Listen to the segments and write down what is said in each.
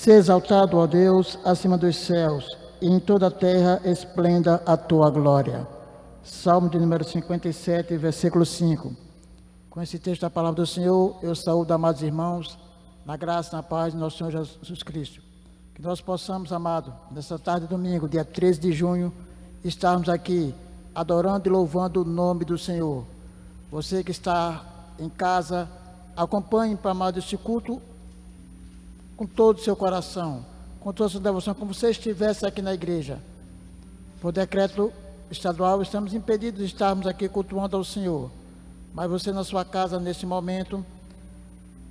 Seja exaltado, ó Deus, acima dos céus, e em toda a terra esplenda a tua glória. Salmo de número 57, versículo 5. Com esse texto da palavra do Senhor, eu saúdo, amados irmãos, na graça e na paz de nosso Senhor Jesus Cristo. Que nós possamos, amado, nessa tarde de domingo, dia 13 de junho, estarmos aqui adorando e louvando o nome do Senhor. Você que está em casa, acompanhe, amado, este culto com todo o seu coração, com toda a sua devoção, como se estivesse aqui na igreja. Por decreto estadual, estamos impedidos de estarmos aqui cultuando ao Senhor. Mas você na sua casa, nesse momento,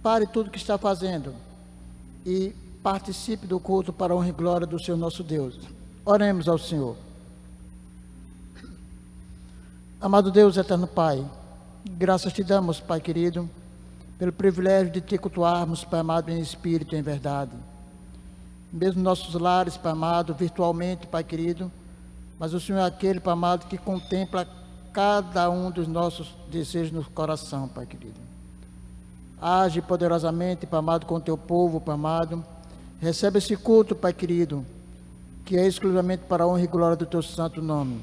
pare tudo que está fazendo e participe do culto para a honra e glória do Senhor nosso Deus. Oremos ao Senhor. Amado Deus, eterno Pai, graças te damos, Pai querido, pelo privilégio de te cultuarmos, Pai amado, em espírito e em verdade. Mesmo nossos lares, Pai amado, virtualmente, Pai querido, mas o Senhor é aquele, Pai amado, que contempla cada um dos nossos desejos no coração, Pai querido. Age poderosamente, Pai amado, com o teu povo, Pai amado. Recebe esse culto, Pai querido, que é exclusivamente para a honra e glória do teu santo nome.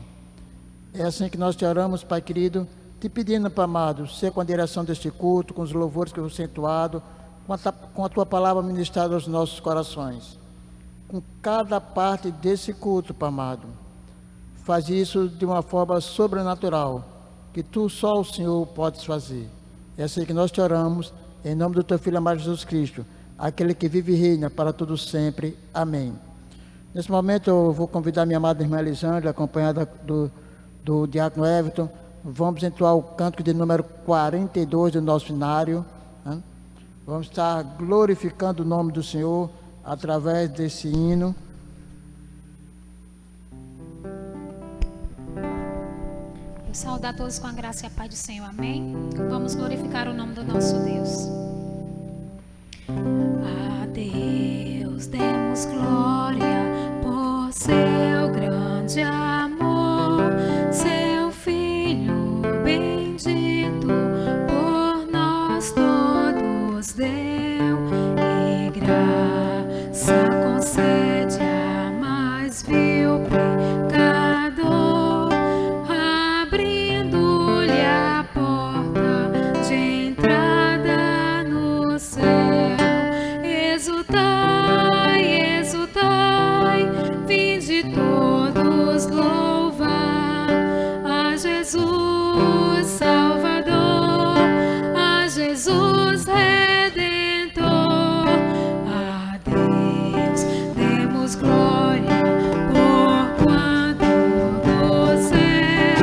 É assim que nós te oramos, Pai querido, te pedindo, Pai amado, ser com a direção deste culto, com os louvores que eu vou entoado, com a tua palavra ministrada aos nossos corações. Com cada parte desse culto, Pai amado, faz isso de uma forma sobrenatural, que tu só o Senhor podes fazer. É assim que nós te oramos, em nome do teu Filho amado Jesus Cristo, aquele que vive e reina para todo sempre. Amém. Nesse momento eu vou convidar minha amada irmã Elisângela, acompanhada do diácono Everton. Vamos entoar o cântico de número 42 do nosso inário. Vamos estar glorificando o nome do Senhor através desse hino. Eu saúdo a todos com a graça e a paz do Senhor, amém? Vamos glorificar o nome do nosso Deus. A Deus demos glória por seu grande amor, seu Filho bendito por nós todos deu, e graça concede a mais vil pecador, abrindo-lhe a porta de entrada no céu. Exultai, exultai, vinde todos louvar a Jesus Salvador, a Jesus Redentor. A Deus demos glória, porquanto do céu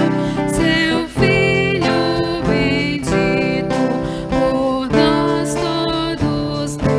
seu Filho bendito por nós todos deu,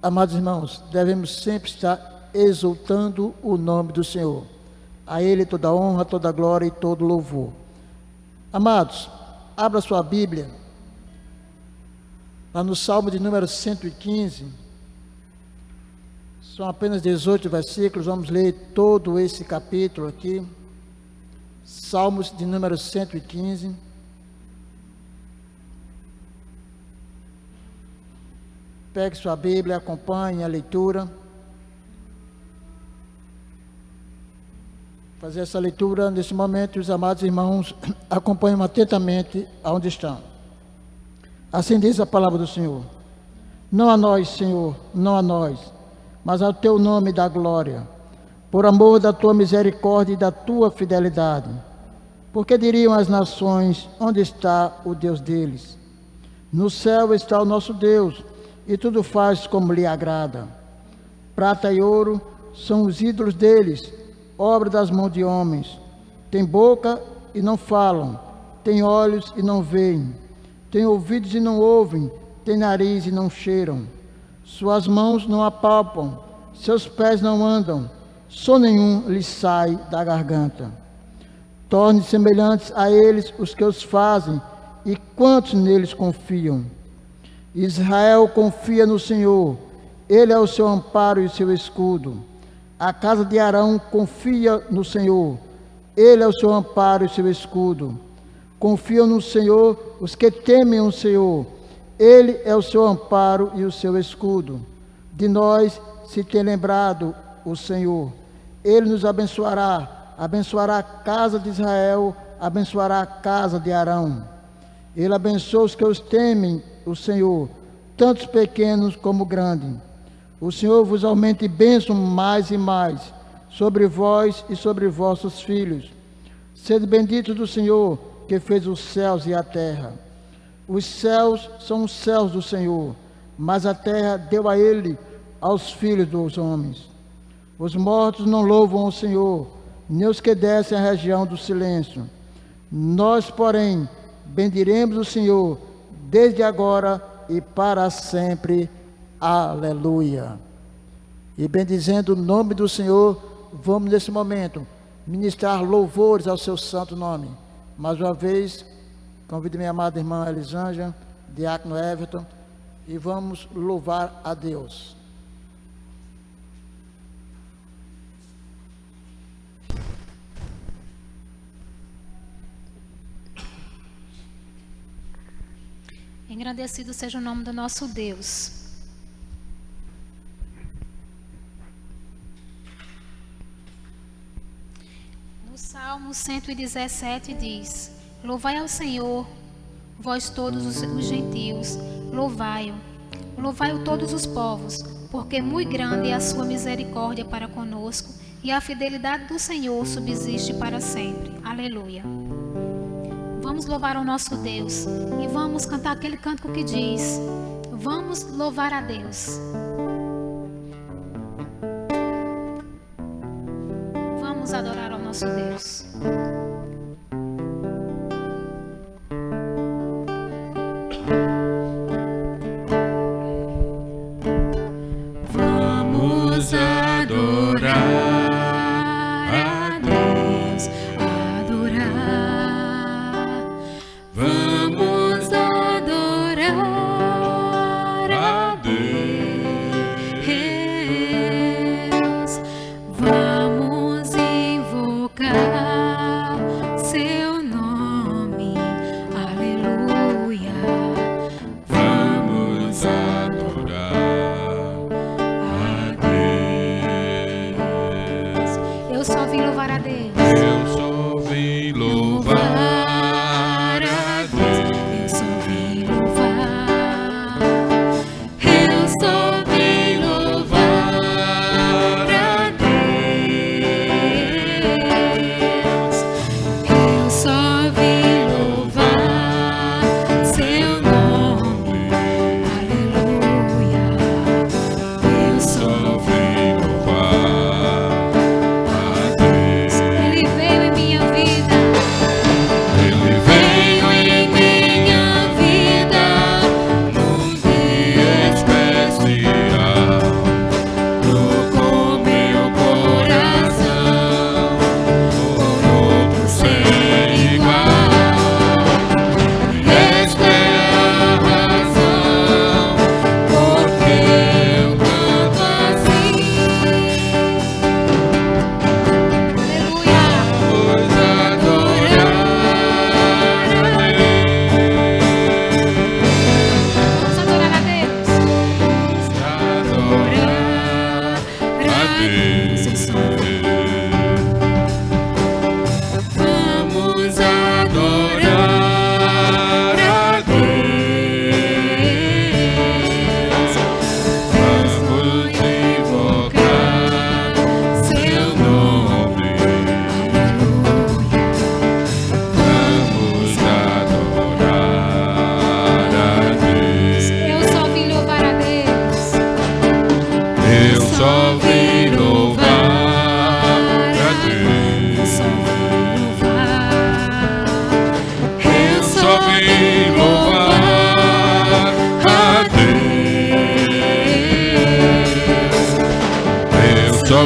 Amados irmãos, devemos sempre estar exaltando o nome do Senhor. A Ele toda honra, toda glória e todo louvor. Amados, abra sua Bíblia, lá no Salmo de número 115, são apenas 18 versículos, vamos ler todo esse capítulo aqui. Salmos de número 115. Pegue sua Bíblia, acompanhe a leitura. Fazer essa leitura nesse momento, os amados irmãos acompanham atentamente aonde estão. Assim diz a palavra do Senhor. Não a nós, Senhor, não a nós, mas ao teu nome dá glória, por amor da tua misericórdia e da tua fidelidade. Porque diriam as nações, onde está o Deus deles? No céu está o nosso Deus, e tudo faz como lhe agrada. Prata e ouro são os ídolos deles, obra das mãos de homens. Tem boca e não falam, tem olhos e não veem, tem ouvidos e não ouvem, tem nariz e não cheiram. Suas mãos não apalpam, seus pés não andam, som nenhum lhes sai da garganta. Torne semelhantes a eles os que os fazem, e quantos neles confiam. Israel confia no Senhor, Ele é o seu amparo e o seu escudo. A casa de Arão confia no Senhor, Ele é o seu amparo e o seu escudo. Confiam no Senhor os que temem o Senhor, Ele é o seu amparo e o seu escudo. De nós se tem lembrado o Senhor, Ele nos abençoará, abençoará a casa de Israel, abençoará a casa de Arão. Ele abençoa os que os temem o Senhor, tantos pequenos como grandes. O Senhor vos aumente bênção mais e mais, sobre vós e sobre vossos filhos. Sede benditos do Senhor, que fez os céus e a terra. Os céus são os céus do Senhor, mas a terra deu a Ele, aos filhos dos homens. Os mortos não louvam o Senhor, nem os que descem à região do silêncio. Nós, porém, bendiremos o Senhor, desde agora e para sempre. Aleluia. E bendizendo o nome do Senhor, vamos nesse momento ministrar louvores ao seu santo nome. Mais uma vez, convido minha amada irmã Elisângela, diácono Everton, e vamos louvar a Deus. Engrandecido seja o nome do nosso Deus. No Salmo 117 diz: Louvai ao Senhor, vós todos os gentios, louvai-o. Louvai-o todos os povos, porque muito grande é a sua misericórdia para conosco, e a fidelidade do Senhor subsiste para sempre. Aleluia. Vamos louvar o nosso Deus e vamos cantar aquele cântico que diz: vamos louvar a Deus. Vamos adorar ao nosso Deus. Vamos adorar. Vamos invocar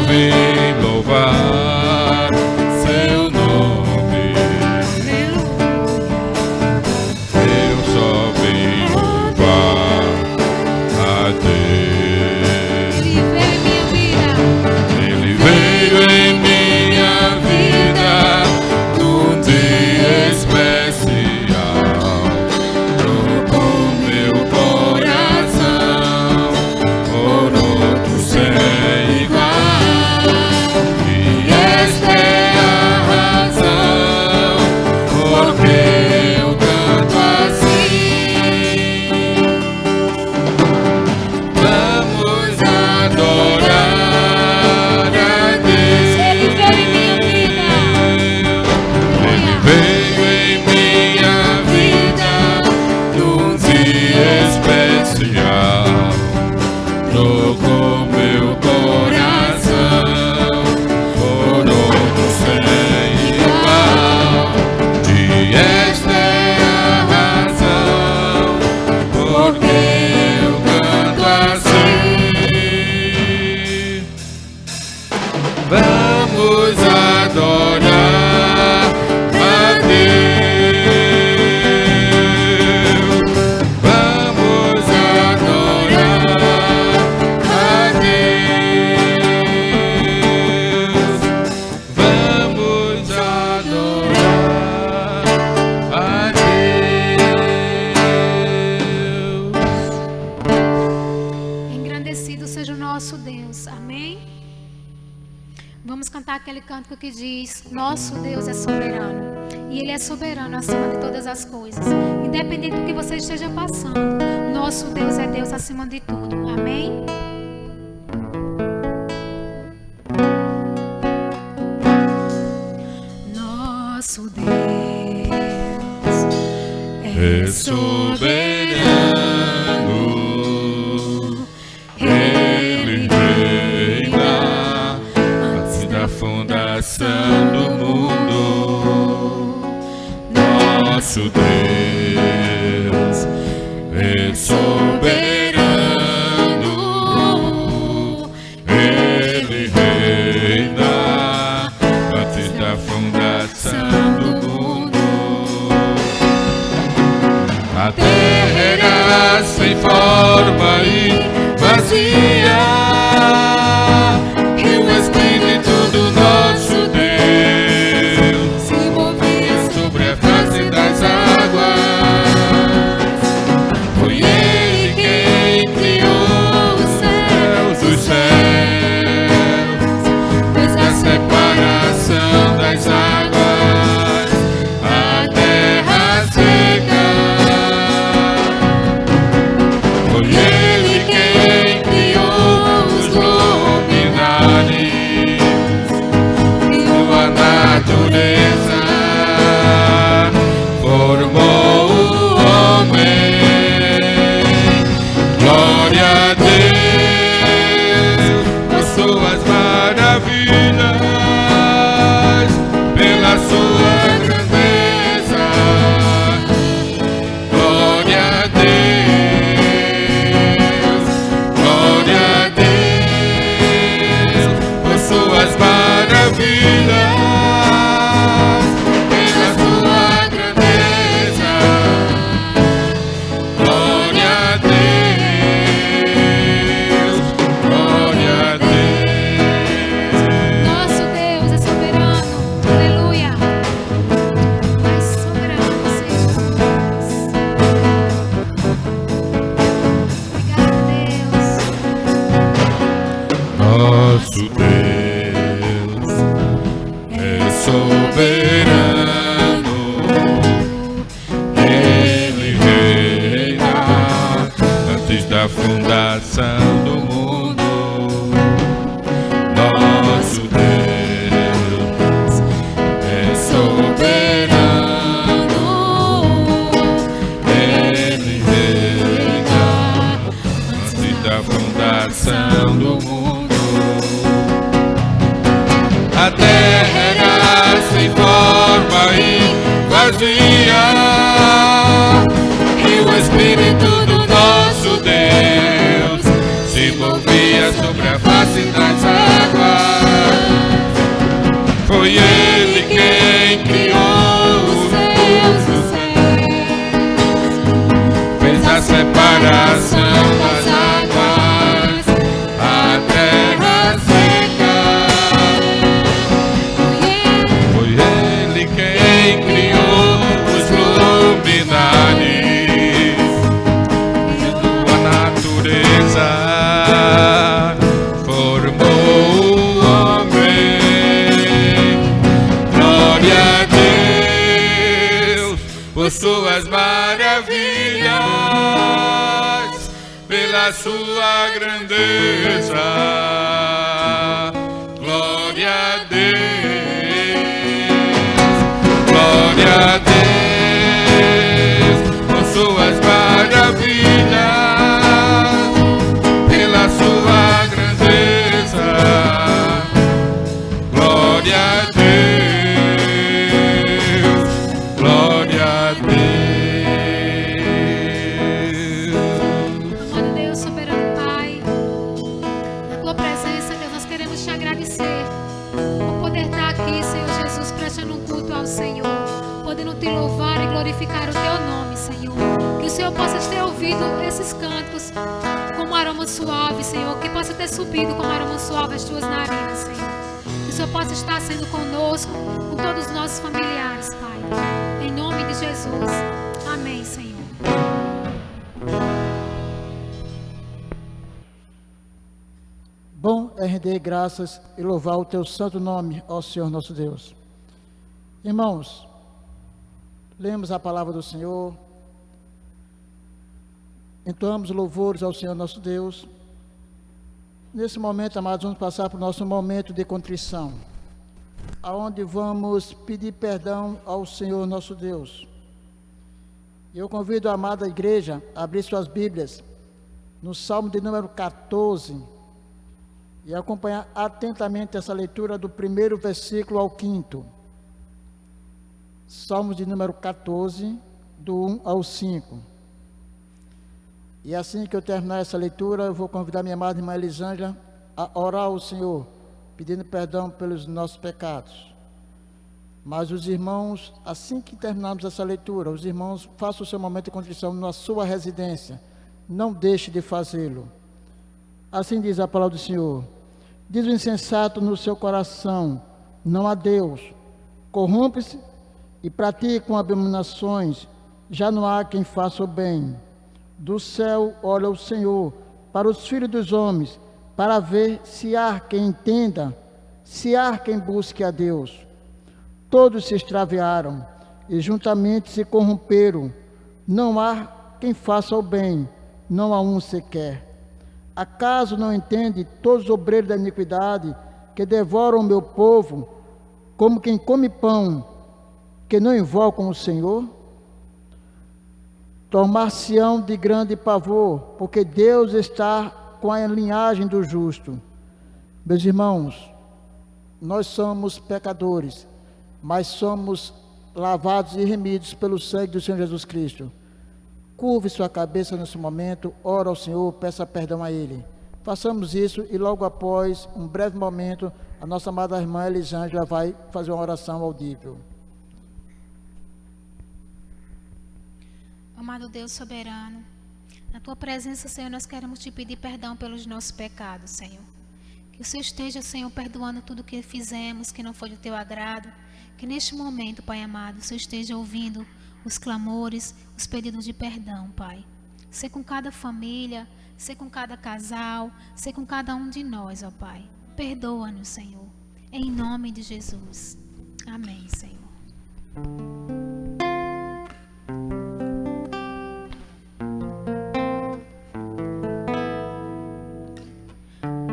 vim louvar seu nome. Eu só vim louvar a Deus. Ele veio em minha vida num dia especial. Trocou meu coração por outro sem igual. E esta é a razão porque eu canto assim. Vamos adorar a Deus. Ele veio em minha vida num dia especial. Trocou meu coração por outro sem igual. E esta é a razão porque eu canto assim. Vamos adorar a Deus. Vamos adorar a Deus. Vamos adorar a Deus. Engrandecido seja o nosso Deus. Amém? Vamos cantar aquele cântico que diz: nosso Deus é soberano. E Ele é soberano acima de todas as coisas. Independente do que você esteja passando, nosso Deus é Deus acima de tudo. Amém? Nosso Deus É soberano, Ele reina antes da fundação do mundo. Nosso Deus é soberano, Ele reina antes da fundação do mundo. A terra era sem forma e vazia, e o Espírito do nosso Deus se movia sobre a face das águas. Foi Ele quem criou os céus, fez a separação das águas, a terra seca. Foi Ele quem criou os luminares, criou a natureza, formou o homem. Glória a Deus por suas maravilhas, pela sua grandeza. Glória a Deus, glória a Deus por suas maravilhas, pela sua grandeza. Glória a Deus, glória a Deus. Nosso Deus é soberano, aleluia. Mas soberano seja Jesus. Obrigada, Deus. Nosso Deus é soberano, Ele reina antes da fundação do mundo. Nosso Deus é soberano, Ele reina antes da fundação do mundo. A terra era sem forma e vazia, e o Espírito do nosso Deus se movia sobre a face das águas. separação das águas, a terra seca. Foi Ele quem criou os luminares, criando a natureza, formou o homem. Glória a Deus por suas maravilhas, pela sua grandeza. Glória a Deus, glória a Deus por suas maravilhas, pela sua grandeza. Glória a Deus, glória a Deus. Amado Deus, soberano Pai, na tua presença, Deus, nós queremos te agradecer por poder estar aqui, Senhor Jesus, prestando um culto ao Senhor, podendo te louvar e glorificar o teu nome, Senhor. Que o Senhor possa ter ouvido esses cantos como aroma suave, Senhor, que possa ter subido como aroma suave as tuas narinas, Senhor. Que o Senhor possa estar sendo conosco, com todos os nossos familiares, Pai. Em nome de Jesus. Amém, Senhor. Bom é render graças e louvar o teu santo nome, ó Senhor nosso Deus. Irmãos, lemos a palavra do Senhor, entoamos louvores ao Senhor nosso Deus. Nesse momento, amados, vamos passar para o nosso momento de contrição, aonde vamos pedir perdão ao Senhor nosso Deus. Eu convido a amada igreja a abrir suas Bíblias no Salmo de número 14 e acompanhar atentamente essa leitura do primeiro versículo ao 5º. Salmos de número 14, do 1 ao 5. E assim que eu terminar essa leitura, eu vou convidar minha amada irmã Elisângela a orar ao Senhor, pedindo perdão pelos nossos pecados. Mas os irmãos, assim que terminarmos essa leitura, os irmãos façam o seu momento de contrição na sua residência. Não deixe de fazê-lo. Assim diz a palavra do Senhor. Diz o insensato no seu coração, não há Deus. Corrompe-se e pratica abominações, já não há quem faça o bem. Do céu olha o Senhor para os filhos dos homens, para ver se há quem entenda, se há quem busque a Deus. Todos se extraviaram e juntamente se corromperam. Não há quem faça o bem, não há um sequer. Acaso não entende todos os obreiros da iniquidade que devoram o meu povo, como quem come pão, que não invocam o Senhor? Tornar-se-ão de grande pavor, porque Deus está com a linhagem do justo. Meus irmãos, nós somos pecadores, mas somos lavados e remidos pelo sangue do Senhor Jesus Cristo. Curve sua cabeça nesse momento, ora ao Senhor, peça perdão a Ele. Façamos isso e logo após, um breve momento, a nossa amada irmã Elisângela vai fazer uma oração audível. Amado Deus soberano, na tua presença, Senhor, nós queremos te pedir perdão pelos nossos pecados, Senhor. Que o Senhor esteja, Senhor, perdoando tudo que fizemos, que não foi do teu agrado. Que neste momento, Pai amado, o Senhor esteja ouvindo os clamores, os pedidos de perdão, Pai. Ser com cada família, ser com cada casal, ser com cada um de nós, ó Pai. Perdoa-nos, Senhor. Em nome de Jesus. Amém, Senhor.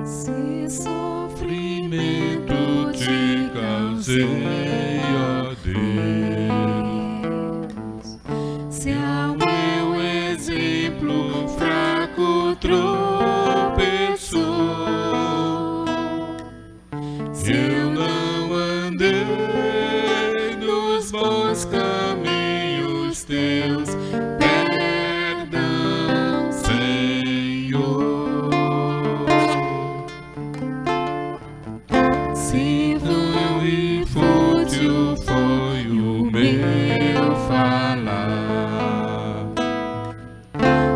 Se sofrimento te causei, ó Deus, se ao meu exemplo fraco tropeçou, se eu não andei nos bons caminhos teus, perdão, Senhor. Se vão e fútil foi o meu falar,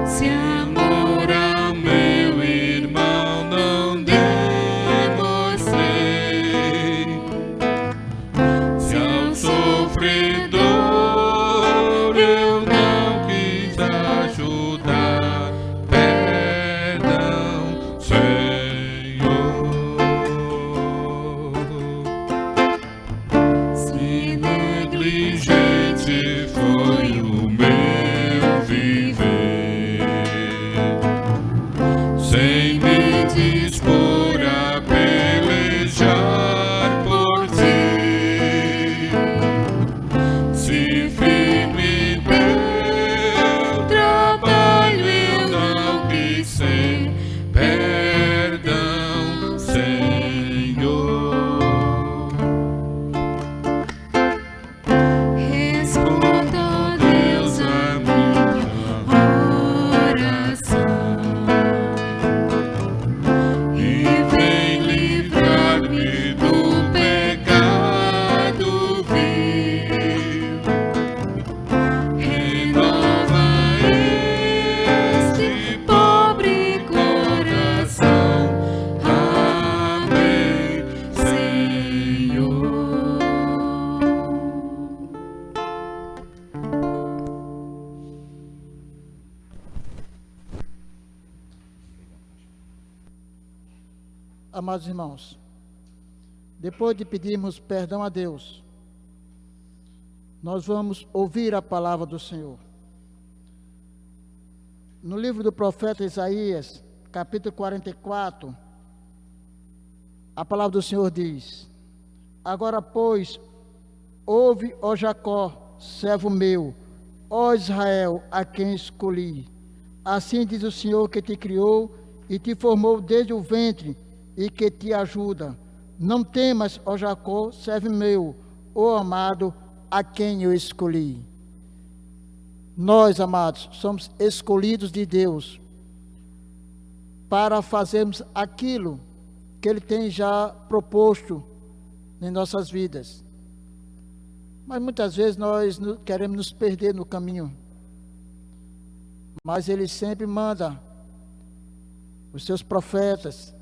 se a amados irmãos, depois de pedirmos perdão a Deus, nós vamos ouvir a palavra do Senhor. No livro do profeta Isaías, capítulo 44, a palavra do Senhor diz: agora, pois, ouve, ó Jacó, servo meu, ó Israel, a quem escolhi. Assim diz o Senhor que te criou e te formou desde o ventre e que te ajuda. Não temas, ó Jacó, servo meu, ó amado, a quem eu escolhi. Nós, amados, somos escolhidos de Deus para fazermos aquilo que Ele tem já proposto em nossas vidas. Mas muitas vezes nós queremos nos perder no caminho. Mas Ele sempre manda os seus profetas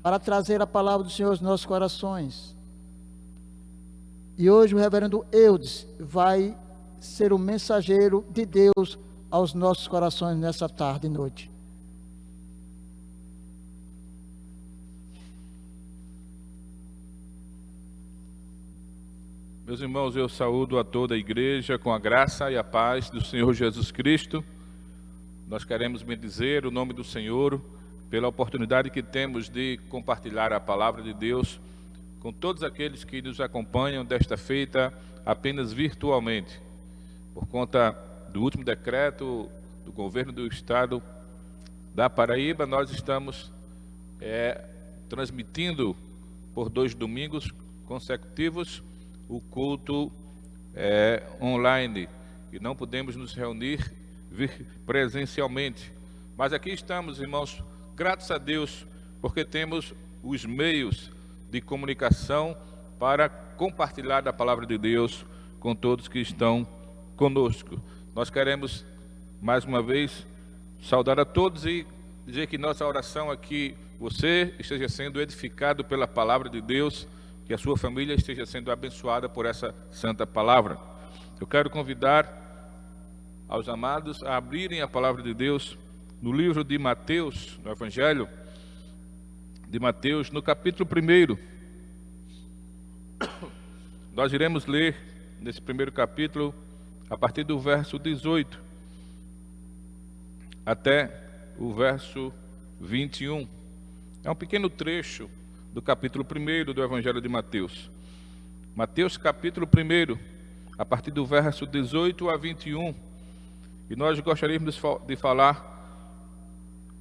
para trazer a palavra do Senhor aos nossos corações. E hoje o reverendo Eudes vai ser o mensageiro de Deus aos nossos corações nessa tarde e noite. Meus irmãos, eu saúdo a toda a igreja com a graça e a paz do Senhor Jesus Cristo. Nós queremos bendizer o nome do Senhor pela oportunidade que temos de compartilhar a palavra de Deus com todos aqueles que nos acompanham desta feita apenas virtualmente. Por conta do último decreto do governo do estado da Paraíba, nós estamos transmitindo por 2 domingos consecutivos o culto online, e não podemos nos reunir presencialmente. Mas aqui estamos, irmãos, gratos a Deus, porque temos os meios de comunicação para compartilhar a palavra de Deus com todos que estão conosco. Nós queremos, mais uma vez, saudar a todos e dizer que nossa oração é que você esteja sendo edificado pela palavra de Deus, que a sua família esteja sendo abençoada por essa santa palavra. Eu quero convidar aos amados a abrirem a palavra de Deus no livro de Mateus, no Evangelho de Mateus, no capítulo 1. Nós iremos ler nesse primeiro capítulo a partir do verso 18 até o verso 21. É um pequeno trecho do capítulo 1 do Evangelho de Mateus. Mateus capítulo 1, a partir do verso 18 a 21. E nós gostaríamos de falar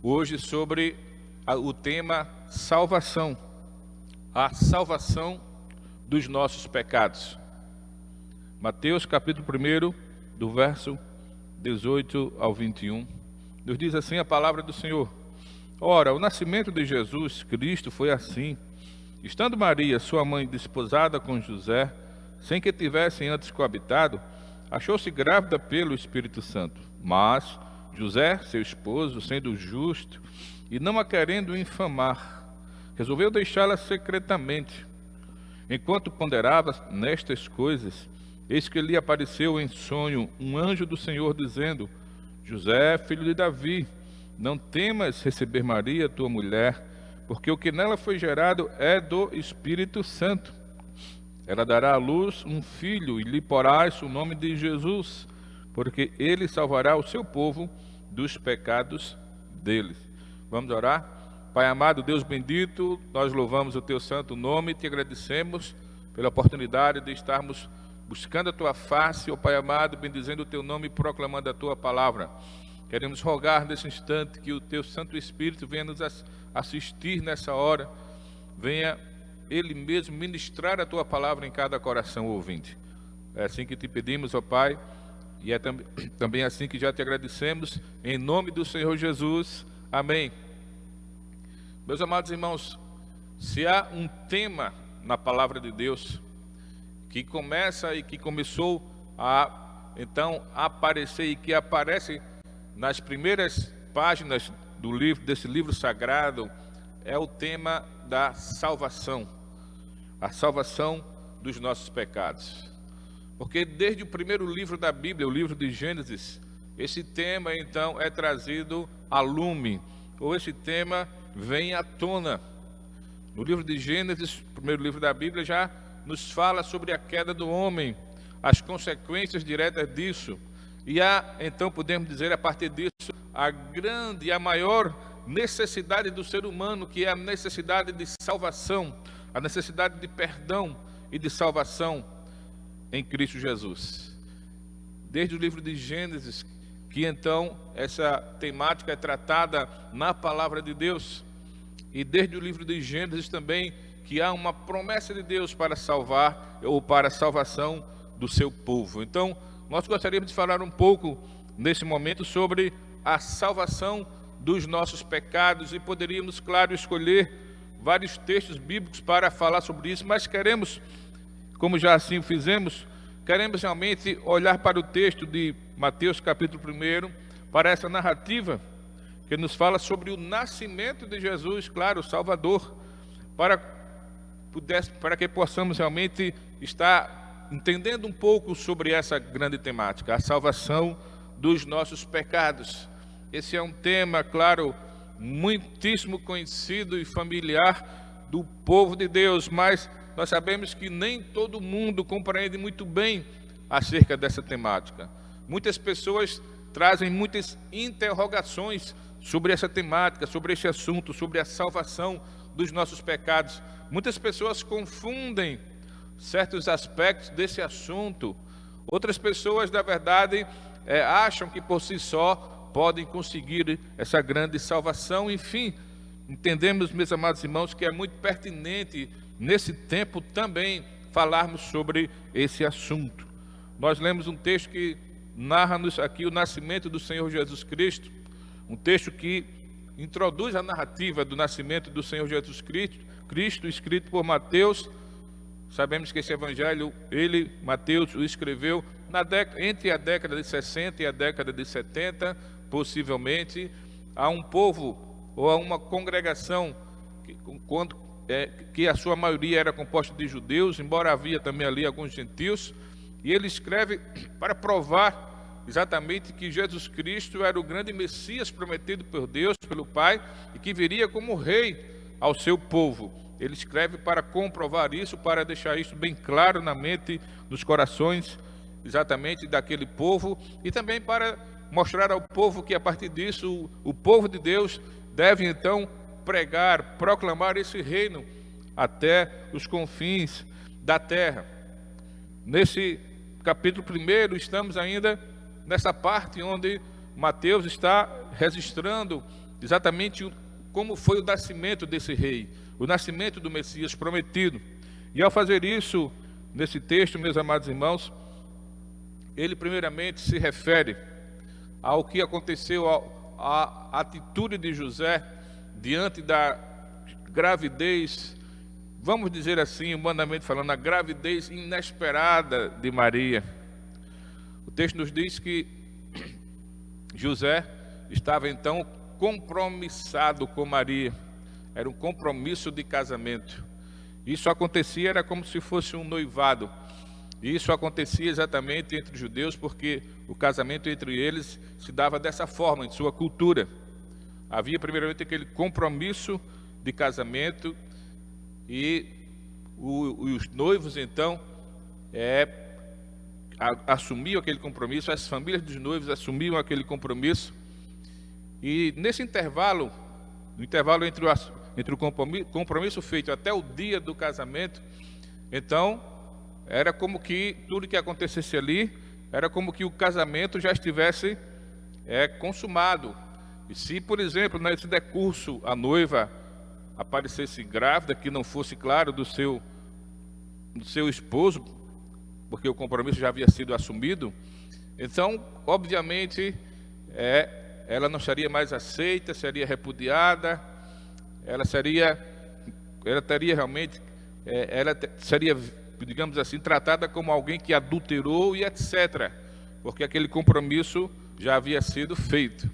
hoje sobre o tema salvação. A salvação dos nossos pecados. Mateus capítulo 1, do verso 18 ao 21. Nos diz assim a palavra do Senhor: ora, o nascimento de Jesus Cristo foi assim. Estando Maria, sua mãe, desposada com José, sem que tivessem antes coabitado, achou-se grávida pelo Espírito Santo. Mas José, seu esposo, sendo justo e não a querendo infamar, resolveu deixá-la secretamente. Enquanto ponderava nestas coisas, eis que lhe apareceu em sonho um anjo do Senhor, dizendo: José, filho de Davi, não temas receber Maria, tua mulher, porque o que nela foi gerado é do Espírito Santo. Ela dará à luz um filho, e lhe porás o nome de Jesus, porque ele salvará o seu povo dos pecados deles. Vamos orar? Pai amado, Deus bendito, nós louvamos o teu santo nome e te agradecemos pela oportunidade de estarmos buscando a tua face, ó Pai amado, bendizendo o teu nome e proclamando a tua palavra. Queremos rogar nesse instante que o teu Santo Espírito venha nos assistir nessa hora, venha Ele mesmo ministrar a tua palavra em cada coração ouvinte. É assim que te pedimos, ó Pai, e é também assim que já te agradecemos, em nome do Senhor Jesus. Amém. Meus amados irmãos, se há um tema na palavra de Deus que começa e que começou a então aparecer e que aparece nas primeiras páginas do livro, desse livro sagrado, é o tema da salvação, a salvação dos nossos pecados. Porque desde o primeiro livro da Bíblia, o livro de Gênesis, esse tema então é trazido a lume, ou esse tema vem à tona. No livro de Gênesis, primeiro livro da Bíblia, já nos fala sobre a queda do homem, as consequências diretas disso. E então podemos dizer, a partir disso, a grande e a maior necessidade do ser humano, que é a necessidade de salvação, a necessidade de perdão e de salvação em Cristo Jesus. Desde o livro de Gênesis, que então essa temática é tratada na palavra de Deus, e desde o livro de Gênesis também, que há uma promessa de Deus para salvar ou para a salvação do seu povo. Então, nós gostaríamos de falar um pouco nesse momento sobre a salvação dos nossos pecados, e poderíamos, claro, escolher vários textos bíblicos para falar sobre isso, mas queremos, como já assim o fizemos, queremos realmente olhar para o texto de Mateus capítulo 1, para essa narrativa que nos fala sobre o nascimento de Jesus, claro, o Salvador, para que possamos realmente estar entendendo um pouco sobre essa grande temática, a salvação dos nossos pecados. Esse é um tema, claro, muitíssimo conhecido e familiar do povo de Deus, mas nós sabemos que nem todo mundo compreende muito bem acerca dessa temática. Muitas pessoas trazem muitas interrogações sobre essa temática, sobre esse assunto, sobre a salvação dos nossos pecados. Muitas pessoas confundem certos aspectos desse assunto. Outras pessoas, na verdade, acham que por si só podem conseguir essa grande salvação. Enfim, entendemos, meus amados irmãos, que é muito pertinente nesse tempo também falarmos sobre esse assunto. Nós lemos um texto que narra-nos aqui o nascimento do Senhor Jesus Cristo, um texto que introduz a narrativa do nascimento do Senhor Jesus Cristo, escrito por Mateus. Sabemos que esse evangelho, Mateus, o escreveu entre a década de 60 e a década de 70, possivelmente, a um povo ou a uma congregação que a sua maioria era composta de judeus, embora havia também ali alguns gentios, e ele escreve para provar exatamente que Jesus Cristo era o grande Messias prometido por Deus, pelo Pai, e que viria como rei ao seu povo. Ele escreve para comprovar isso, para deixar isso bem claro na mente, nos corações, exatamente daquele povo, e também para mostrar ao povo que a partir disso, o povo de Deus deve então pregar, proclamar esse reino até os confins da terra. Nesse capítulo 1, estamos ainda nessa parte onde Mateus está registrando exatamente como foi o nascimento desse rei, o nascimento do Messias prometido. E ao fazer isso, nesse texto, meus amados irmãos, ele primeiramente se refere ao que aconteceu, à atitude de José diante da gravidez, vamos dizer assim, humanamente falando, a gravidez inesperada de Maria. O texto nos diz que José estava então compromissado com Maria, era um compromisso de casamento. Isso acontecia, era como se fosse um noivado. E isso acontecia exatamente entre os judeus, porque o casamento entre eles se dava dessa forma, em sua cultura. Havia primeiramente aquele compromisso de casamento, e os noivos então assumiam aquele compromisso, as famílias dos noivos assumiam aquele compromisso. E nesse intervalo, no intervalo entre o compromisso feito até o dia do casamento, então era como que tudo que acontecesse ali, era como que o casamento já estivesse consumado. E se, por exemplo, nesse decurso a noiva aparecesse grávida, que não fosse claro do seu esposo, porque o compromisso já havia sido assumido, então, obviamente, ela não seria mais aceita, seria repudiada, ela seria realmente, seria, digamos assim, tratada como alguém que adulterou e etc., porque aquele compromisso já havia sido feito.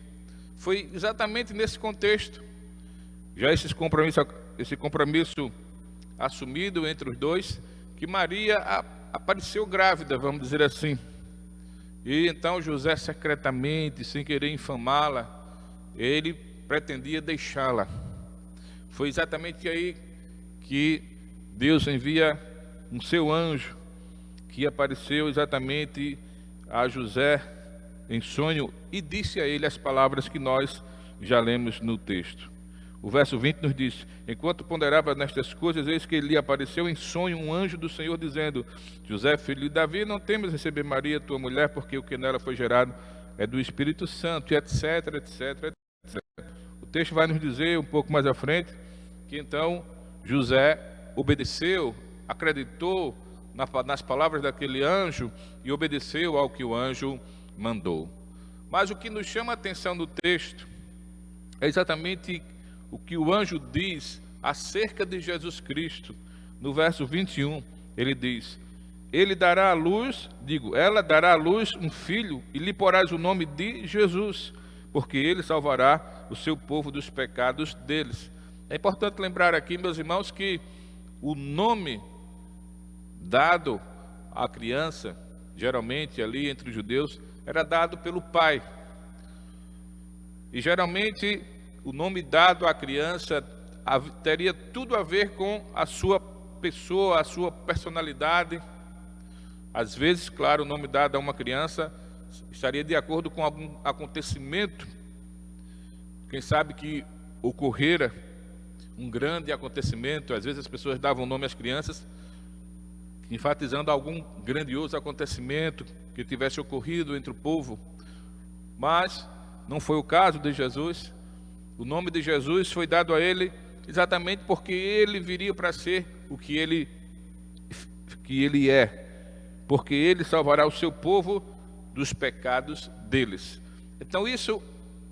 Foi exatamente nesse contexto, já esse compromisso assumido entre os dois, que Maria apareceu grávida, vamos dizer assim. E então José, secretamente, sem querer infamá-la, ele pretendia deixá-la. Foi exatamente aí que Deus envia um seu anjo que apareceu exatamente a José em sonho e disse a ele as palavras que nós já lemos no texto. O verso 20 nos diz: enquanto ponderava nestas coisas, eis que lhe apareceu em sonho um anjo do Senhor, dizendo: José, filho de Davi, não temas receber Maria, tua mulher, porque o que nela foi gerado é do Espírito Santo, e etc, etc, etc. O texto vai nos dizer um pouco mais à frente que então José obedeceu, acreditou nas palavras daquele anjo e obedeceu ao que o anjo mandou. Mas o que nos chama a atenção no texto é exatamente o que o anjo diz acerca de Jesus Cristo. No verso 21, ele diz: ela dará à luz um filho, e lhe porás o nome de Jesus, porque ele salvará o seu povo dos pecados deles. É importante lembrar aqui, meus irmãos, que o nome dado à criança, geralmente ali entre os judeus, era dado pelo pai. E geralmente o nome dado à criança teria tudo a ver com a sua pessoa, a sua personalidade. Às vezes, claro, o nome dado a uma criança estaria de acordo com algum acontecimento, quem sabe que ocorrera um grande acontecimento. Às vezes as pessoas davam nome às crianças enfatizando algum grandioso acontecimento que tivesse ocorrido entre o povo, mas não foi o caso de Jesus. O nome de Jesus foi dado a ele exatamente porque ele viria para ser o que ele é, porque ele salvará o seu povo dos pecados deles. Então isso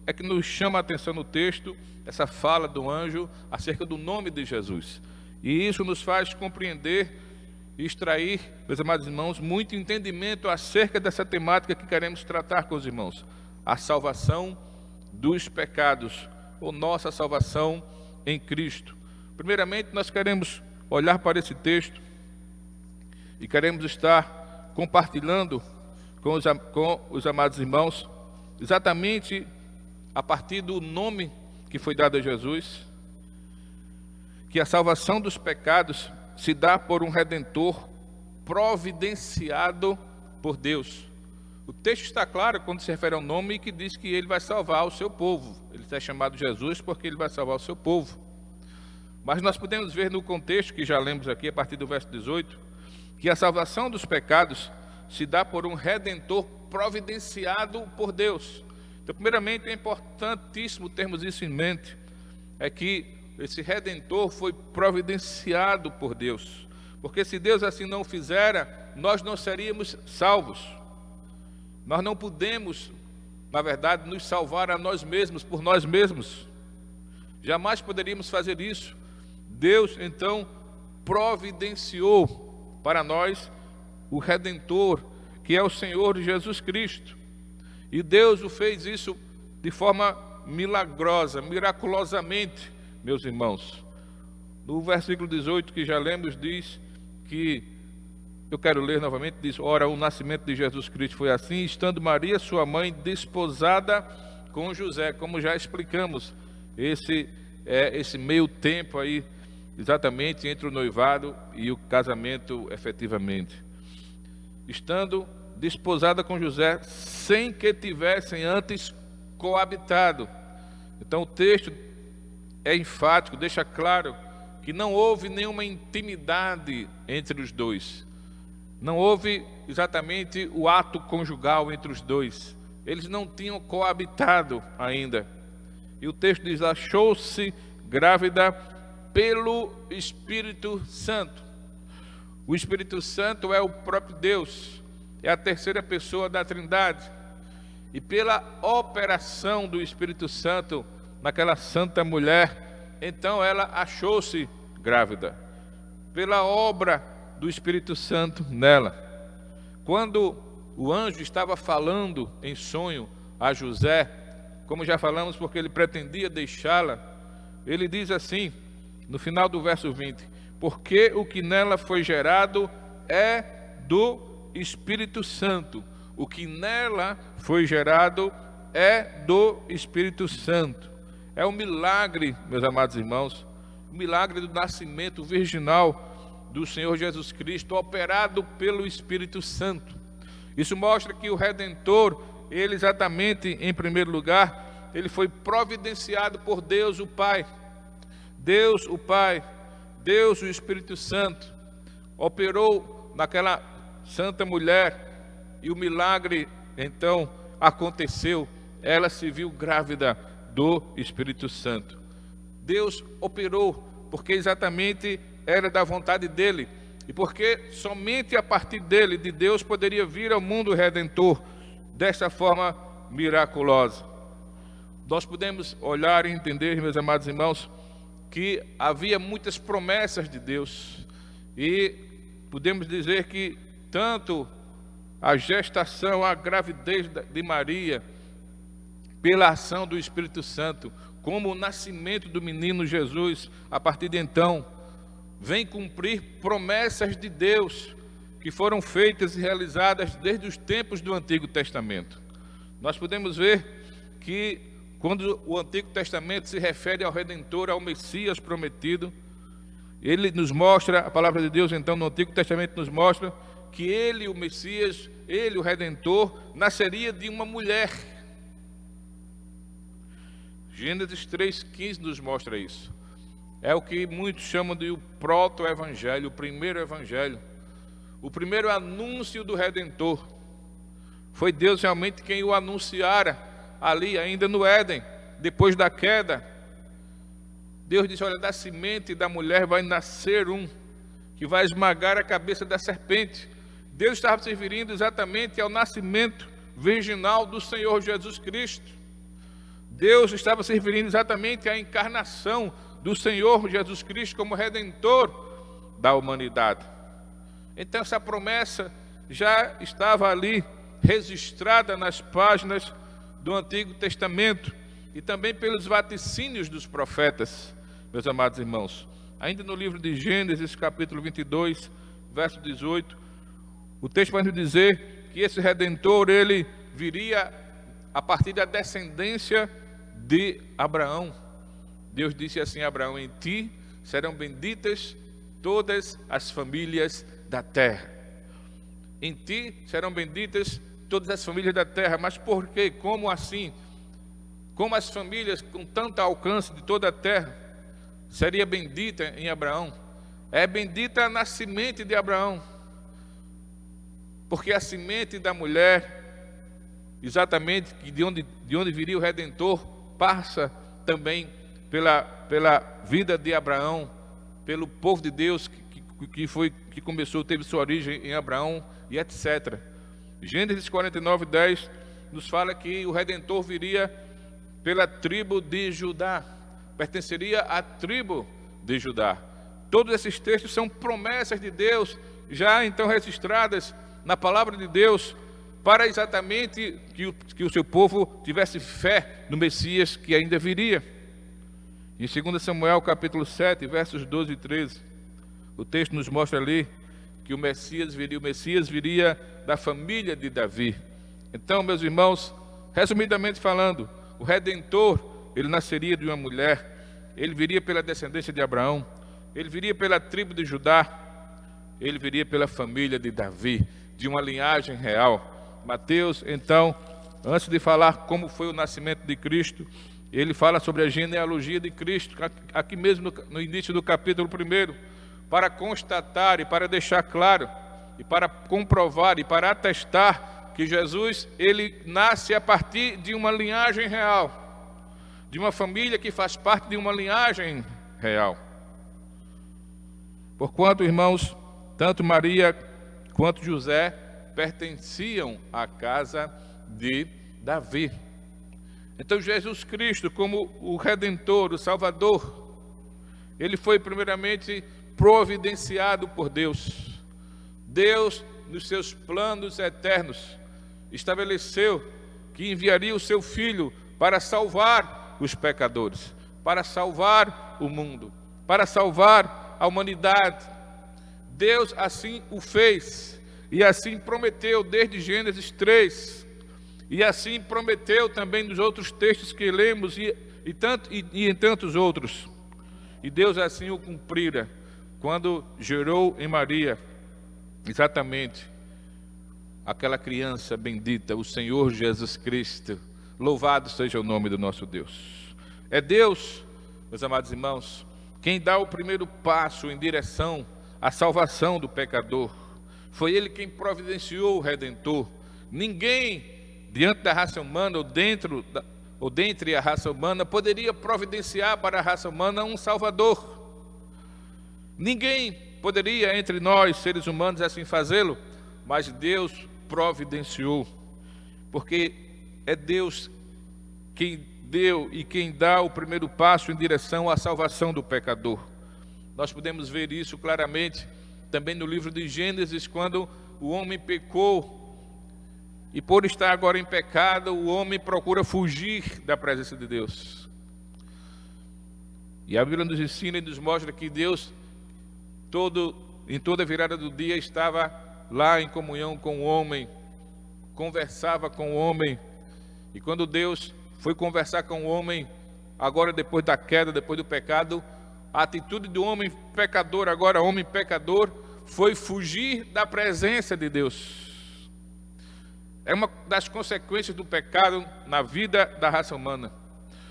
é que nos chama a atenção no texto, essa fala do anjo acerca do nome de Jesus. E isso nos faz compreender e extrair, meus amados irmãos, muito entendimento acerca dessa temática que queremos tratar com os irmãos: a salvação dos pecados, ou nossa salvação em Cristo. Primeiramente, nós queremos olhar para esse texto e queremos estar compartilhando com os amados irmãos exatamente a partir do nome que foi dado a Jesus, que a salvação dos pecados se dá por um Redentor providenciado por Deus. O texto está claro quando se refere ao nome, que diz que ele vai salvar o seu povo. Ele está chamado Jesus porque ele vai salvar o seu povo. Mas nós podemos ver no contexto que já lemos aqui, a partir do verso 18, que a salvação dos pecados se dá por um Redentor providenciado por Deus. Então, primeiramente, é importantíssimo termos isso em mente, é que esse Redentor foi providenciado por Deus, porque se Deus assim não o fizera, nós não seríamos salvos. Nós não podemos, na verdade, nos salvar a nós mesmos, por nós mesmos. Jamais poderíamos fazer isso. Deus, então, providenciou para nós o Redentor, que é o Senhor Jesus Cristo. E Deus o fez isso de forma milagrosa, miraculosamente, meus irmãos. No versículo 18 que já lemos, diz que, eu quero ler novamente, diz: ora, o nascimento de Jesus Cristo foi assim, estando Maria, sua mãe, desposada com José. Como já explicamos, esse meio tempo aí, exatamente entre o noivado e o casamento efetivamente. Estando desposada com José, sem que tivessem antes coabitado. Então o texto é enfático, deixa claro que não houve nenhuma intimidade entre os dois. Não houve exatamente o ato conjugal entre os dois. Eles não tinham coabitado ainda. E o texto diz: achou-se grávida pelo Espírito Santo. O Espírito Santo é o próprio Deus, é a terceira pessoa da Trindade. E pela operação do Espírito Santo naquela santa mulher, então ela achou-se grávida, pela obra do Espírito Santo nela. Quando o anjo estava falando em sonho a José, como já falamos, porque ele pretendia deixá-la, ele diz assim, no final do verso 20: porque o que nela foi gerado é do Espírito Santo. O que nela foi gerado é do Espírito Santo. É um milagre, meus amados irmãos, milagre do nascimento virginal do Senhor Jesus Cristo, operado pelo Espírito Santo. Isso mostra que o Redentor, ele exatamente, em primeiro lugar, ele foi providenciado por Deus o Pai. Deus o Pai, Deus o Espírito Santo, operou naquela santa mulher e o milagre, então, aconteceu. Ela se viu grávida do Espírito Santo. Deus operou porque exatamente era da vontade dele e porque somente a partir dele, de Deus, poderia vir ao mundo redentor desta forma miraculosa. Nós podemos olhar e entender, meus amados irmãos, que havia muitas promessas de Deus e podemos dizer que tanto a gestação, a gravidez de Maria, pela ação do Espírito Santo, como o nascimento do menino Jesus, a partir de então, vem cumprir promessas de Deus que foram feitas e realizadas desde os tempos do Antigo Testamento. Nós podemos ver que quando o Antigo Testamento se refere ao Redentor, ao Messias prometido, ele nos mostra, a palavra de Deus então no Antigo Testamento nos mostra que ele, o Messias, ele, o Redentor, nasceria de uma mulher. Gênesis 3,15 nos mostra isso. É o que muitos chamam de o proto-evangelho, o primeiro evangelho. O primeiro anúncio do Redentor. Foi Deus realmente quem o anunciara ali ainda no Éden, depois da queda. Deus disse, olha, da semente da mulher vai nascer um, que vai esmagar a cabeça da serpente. Deus estava se referindo exatamente ao nascimento virginal do Senhor Jesus Cristo. Deus estava se referindo exatamente à encarnação do Senhor Jesus Cristo como Redentor da humanidade. Então essa promessa já estava ali registrada nas páginas do Antigo Testamento e também pelos vaticínios dos profetas, meus amados irmãos. Ainda no livro de Gênesis, capítulo 22, verso 18, o texto vai nos dizer que esse Redentor, ele viria a partir da descendência de Abraão. Deus disse assim a Abraão, em ti serão benditas todas as famílias da terra. Em ti serão benditas todas as famílias da terra. Mas por quê? Como assim? Como as famílias com tanto alcance de toda a terra seria bendita em Abraão? É bendita na semente de Abraão. Porque a semente da mulher, exatamente de onde viria o Redentor, passa também pela vida de Abraão, pelo povo de Deus que começou, teve sua origem em Abraão e etc. Gênesis 49:10 nos fala que o Redentor viria pela tribo de Judá, pertenceria à tribo de Judá. Todos esses textos são promessas de Deus, já então registradas na palavra de Deus, para exatamente que o seu povo tivesse fé no Messias que ainda viria. Em 2 Samuel capítulo 7, versos 12 e 13, o texto nos mostra ali que o Messias viria da família de Davi. Então, meus irmãos, resumidamente falando, o Redentor, ele nasceria de uma mulher, ele viria pela descendência de Abraão, ele viria pela tribo de Judá, ele viria pela família de Davi, de uma linhagem real. Mateus, então, antes de falar como foi o nascimento de Cristo, ele fala sobre a genealogia de Cristo, aqui mesmo no início do capítulo 1, para constatar e para deixar claro, e para comprovar e para atestar que Jesus, ele nasce a partir de uma linhagem real, de uma família que faz parte de uma linhagem real. Porquanto, irmãos, tanto Maria quanto José pertenciam à casa de Davi. Então Jesus Cristo, como o Redentor, o Salvador, ele foi primeiramente providenciado por Deus. Deus, nos seus planos eternos, estabeleceu que enviaria o seu Filho para salvar os pecadores, para salvar o mundo, para salvar a humanidade. Deus assim o fez e assim prometeu desde Gênesis 3, e assim prometeu também nos outros textos que lemos e em tantos outros. E Deus assim o cumprira, quando gerou em Maria, exatamente, aquela criança bendita, o Senhor Jesus Cristo. Louvado seja o nome do nosso Deus. É Deus, meus amados irmãos, quem dá o primeiro passo em direção à salvação do pecador. Foi Ele quem providenciou o Redentor. Ninguém, diante da raça humana ou dentre a raça humana, poderia providenciar para a raça humana um Salvador. Ninguém poderia, entre nós, seres humanos, assim fazê-lo, mas Deus providenciou, porque é Deus quem deu e quem dá o primeiro passo em direção à salvação do pecador. Nós podemos ver isso claramente também no livro de Gênesis, quando o homem pecou, e por estar agora em pecado, o homem procura fugir da presença de Deus. E a Bíblia nos ensina e nos mostra que Deus, em toda virada do dia, estava lá em comunhão com o homem, conversava com o homem. E quando Deus foi conversar com o homem, agora depois da queda, depois do pecado, a atitude do homem pecador, agora homem pecador, foi fugir da presença de Deus. É uma das consequências do pecado na vida da raça humana.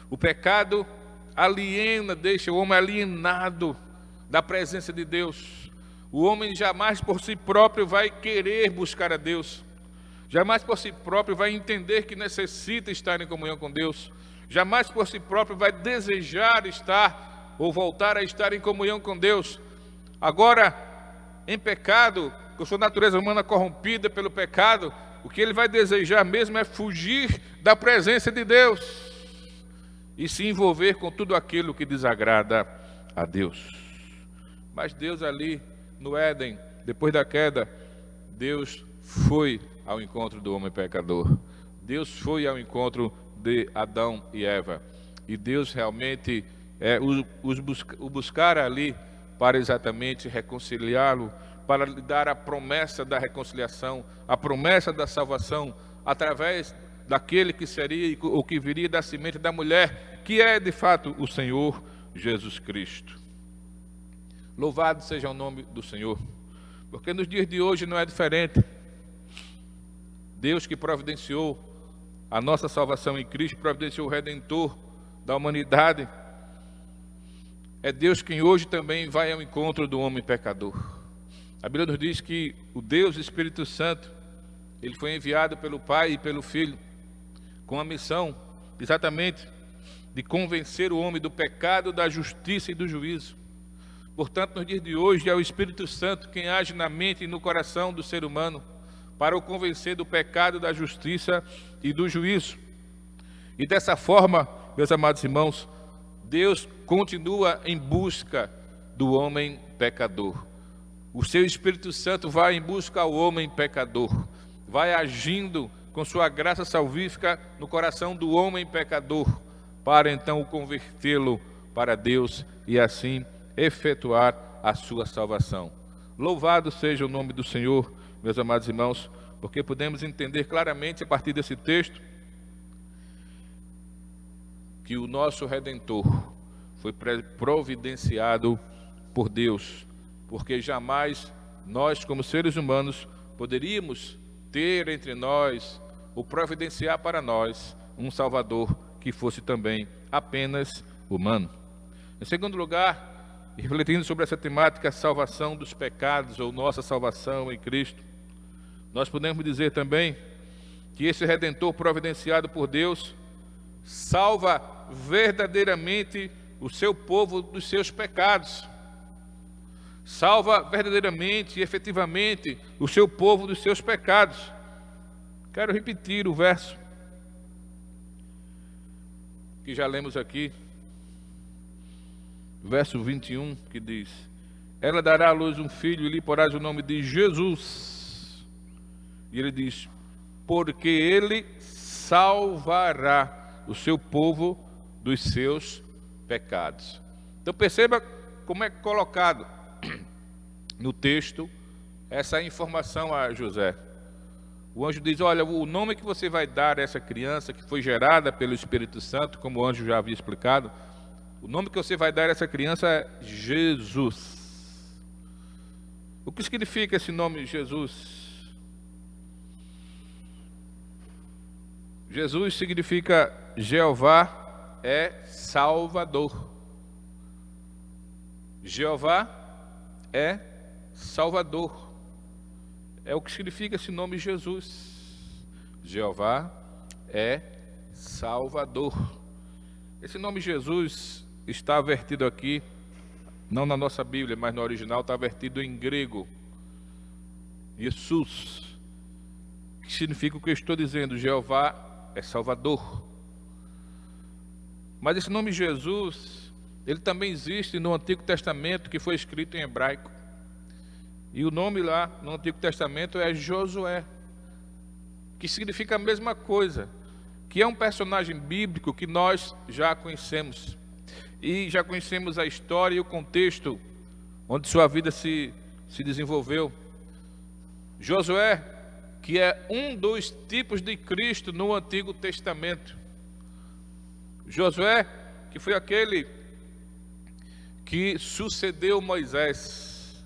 O pecado aliena, deixa o homem alienado da presença de Deus. O homem jamais por si próprio vai querer buscar a Deus. Jamais por si próprio vai entender que necessita estar em comunhão com Deus. Jamais por si próprio vai desejar estar ou voltar a estar em comunhão com Deus. Agora, em pecado, com sua natureza humana corrompida pelo pecado, o que ele vai desejar mesmo é fugir da presença de Deus e se envolver com tudo aquilo que desagrada a Deus. Mas Deus ali no Éden, depois da queda, Deus foi ao encontro do homem pecador. Deus foi ao encontro de Adão e Eva. E Deus realmente o buscar ali para exatamente reconciliá-lo, para lhe dar a promessa da reconciliação, a promessa da salvação, através daquele que seria ou que viria da semente da mulher, que é de fato o Senhor Jesus Cristo. Louvado seja o nome do Senhor, porque nos dias de hoje não é diferente. Deus que providenciou a nossa salvação em Cristo, providenciou o Redentor da humanidade, é Deus quem hoje também vai ao encontro do homem pecador. A Bíblia nos diz que o Deus Espírito Santo, ele foi enviado pelo Pai e pelo Filho, com a missão exatamente de convencer o homem do pecado, da justiça e do juízo. Portanto, nos dias de hoje, é o Espírito Santo quem age na mente e no coração do ser humano, para o convencer do pecado, da justiça e do juízo. E dessa forma, meus amados irmãos, Deus continua em busca do homem pecador. O seu Espírito Santo vai em busca ao homem pecador, vai agindo com sua graça salvífica no coração do homem pecador, para então o convertê-lo para Deus e assim efetuar a sua salvação. Louvado seja o nome do Senhor, meus amados irmãos, porque podemos entender claramente a partir desse texto que o nosso Redentor foi providenciado por Deus, porque jamais nós, como seres humanos, poderíamos ter entre nós ou providenciar para nós um Salvador que fosse também apenas humano. Em segundo lugar, refletindo sobre essa temática, a salvação dos pecados ou nossa salvação em Cristo, nós podemos dizer também que esse Redentor providenciado por Deus salva verdadeiramente o seu povo dos seus pecados. Salva verdadeiramente e efetivamente o seu povo dos seus pecados. Quero repetir o verso que já lemos aqui, verso 21, que diz: ela dará à luz um filho e lhe porás o nome de Jesus. E ele diz: porque ele salvará o seu povo dos seus pecados. Então perceba como é colocado no texto essa informação a José. O anjo diz: olha, o nome que você vai dar a essa criança que foi gerada pelo Espírito Santo, como o anjo já havia explicado, O nome que você vai dar a essa criança é Jesus. O que significa esse nome Jesus? Jesus significa Jeová é Salvador. Jeová é Salvador. É o que significa esse nome Jesus. Jeová é Salvador. Esse nome Jesus está vertido aqui, não na nossa Bíblia, mas no original está vertido em grego. Jesus, que significa o que eu estou dizendo, Jeová é Salvador. Mas esse nome Jesus, ele também existe no Antigo Testamento, que foi escrito em hebraico. E o nome lá no Antigo Testamento é Josué, que significa a mesma coisa, que é um personagem bíblico que nós já conhecemos. E já conhecemos a história e o contexto onde sua vida se desenvolveu. Josué, que é um dos tipos de Cristo no Antigo Testamento. Josué, que foi aquele que sucedeu Moisés.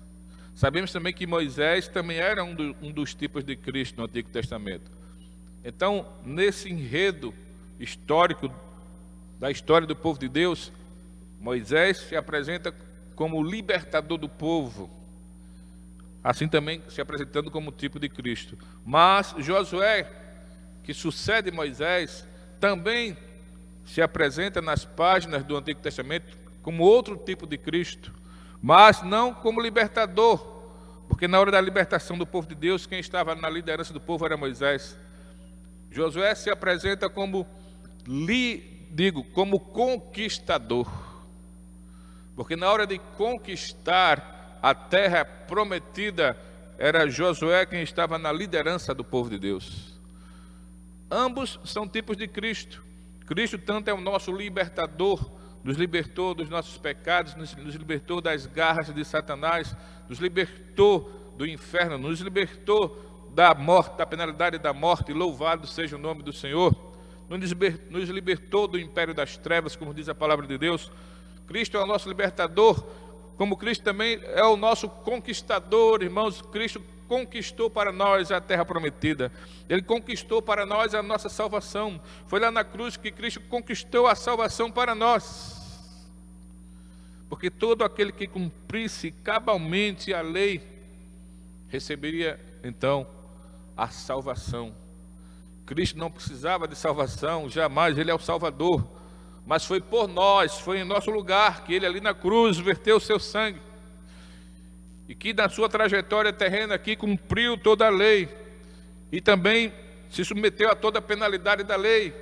Sabemos também que Moisés também era um dos tipos de Cristo no Antigo Testamento. Então, nesse enredo histórico da história do povo de Deus, Moisés se apresenta como libertador do povo, assim também se apresentando como tipo de Cristo. Mas Josué, que sucede Moisés, também se apresenta nas páginas do Antigo Testamento como outro tipo de Cristo, mas não como libertador, porque na hora da libertação do povo de Deus, quem estava na liderança do povo era Moisés. Josué se apresenta como conquistador, porque na hora de conquistar a terra prometida, era Josué quem estava na liderança do povo de Deus. Ambos são tipos de Cristo. Cristo tanto é o nosso libertador, nos libertou dos nossos pecados, nos libertou das garras de Satanás, nos libertou do inferno, nos libertou da morte, da penalidade da morte. Louvado seja o nome do Senhor. Nos libertou do império das trevas, como diz a palavra de Deus. Cristo é o nosso libertador, como Cristo também é o nosso conquistador, irmãos. Cristo conquistou para nós a terra prometida. Ele conquistou para nós a nossa salvação. Foi lá na cruz que Cristo conquistou a salvação para nós. Porque todo aquele que cumprisse cabalmente a lei receberia então a salvação. Cristo não precisava de salvação, jamais. Ele é o Salvador. Mas foi por nós, foi em nosso lugar que Ele ali na cruz verteu o seu sangue. E que na sua trajetória terrena aqui cumpriu toda a lei. E também se submeteu a toda a penalidade da lei.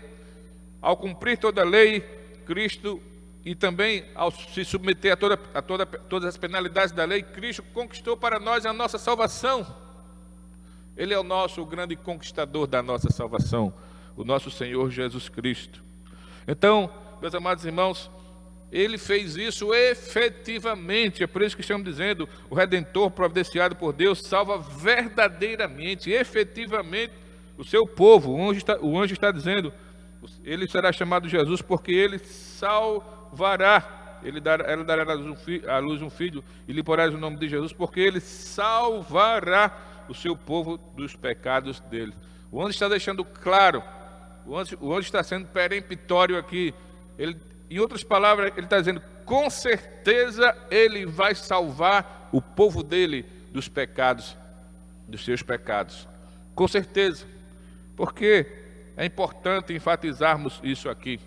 Ao cumprir toda a lei, Cristo, e também ao se submeter a todas as penalidades da lei, Cristo conquistou para nós a nossa salvação. Ele é o nosso grande conquistador da nossa salvação, o nosso Senhor Jesus Cristo. Então, meus amados irmãos, Ele fez isso efetivamente. É por isso que estamos dizendo, o Redentor providenciado por Deus salva verdadeiramente, efetivamente o seu povo. O anjo está dizendo, ele será chamado Jesus porque ele salvará. Ela dará à luz um filho e lhe porás o nome de Jesus, porque ele salvará o seu povo dos pecados dele. O anjo está deixando claro, o anjo está sendo peremptório aqui. Em outras palavras, ele está dizendo, com certeza ele vai salvar o povo dele dos pecados, dos seus pecados. Com certeza. Porque é importante enfatizarmos isso aqui.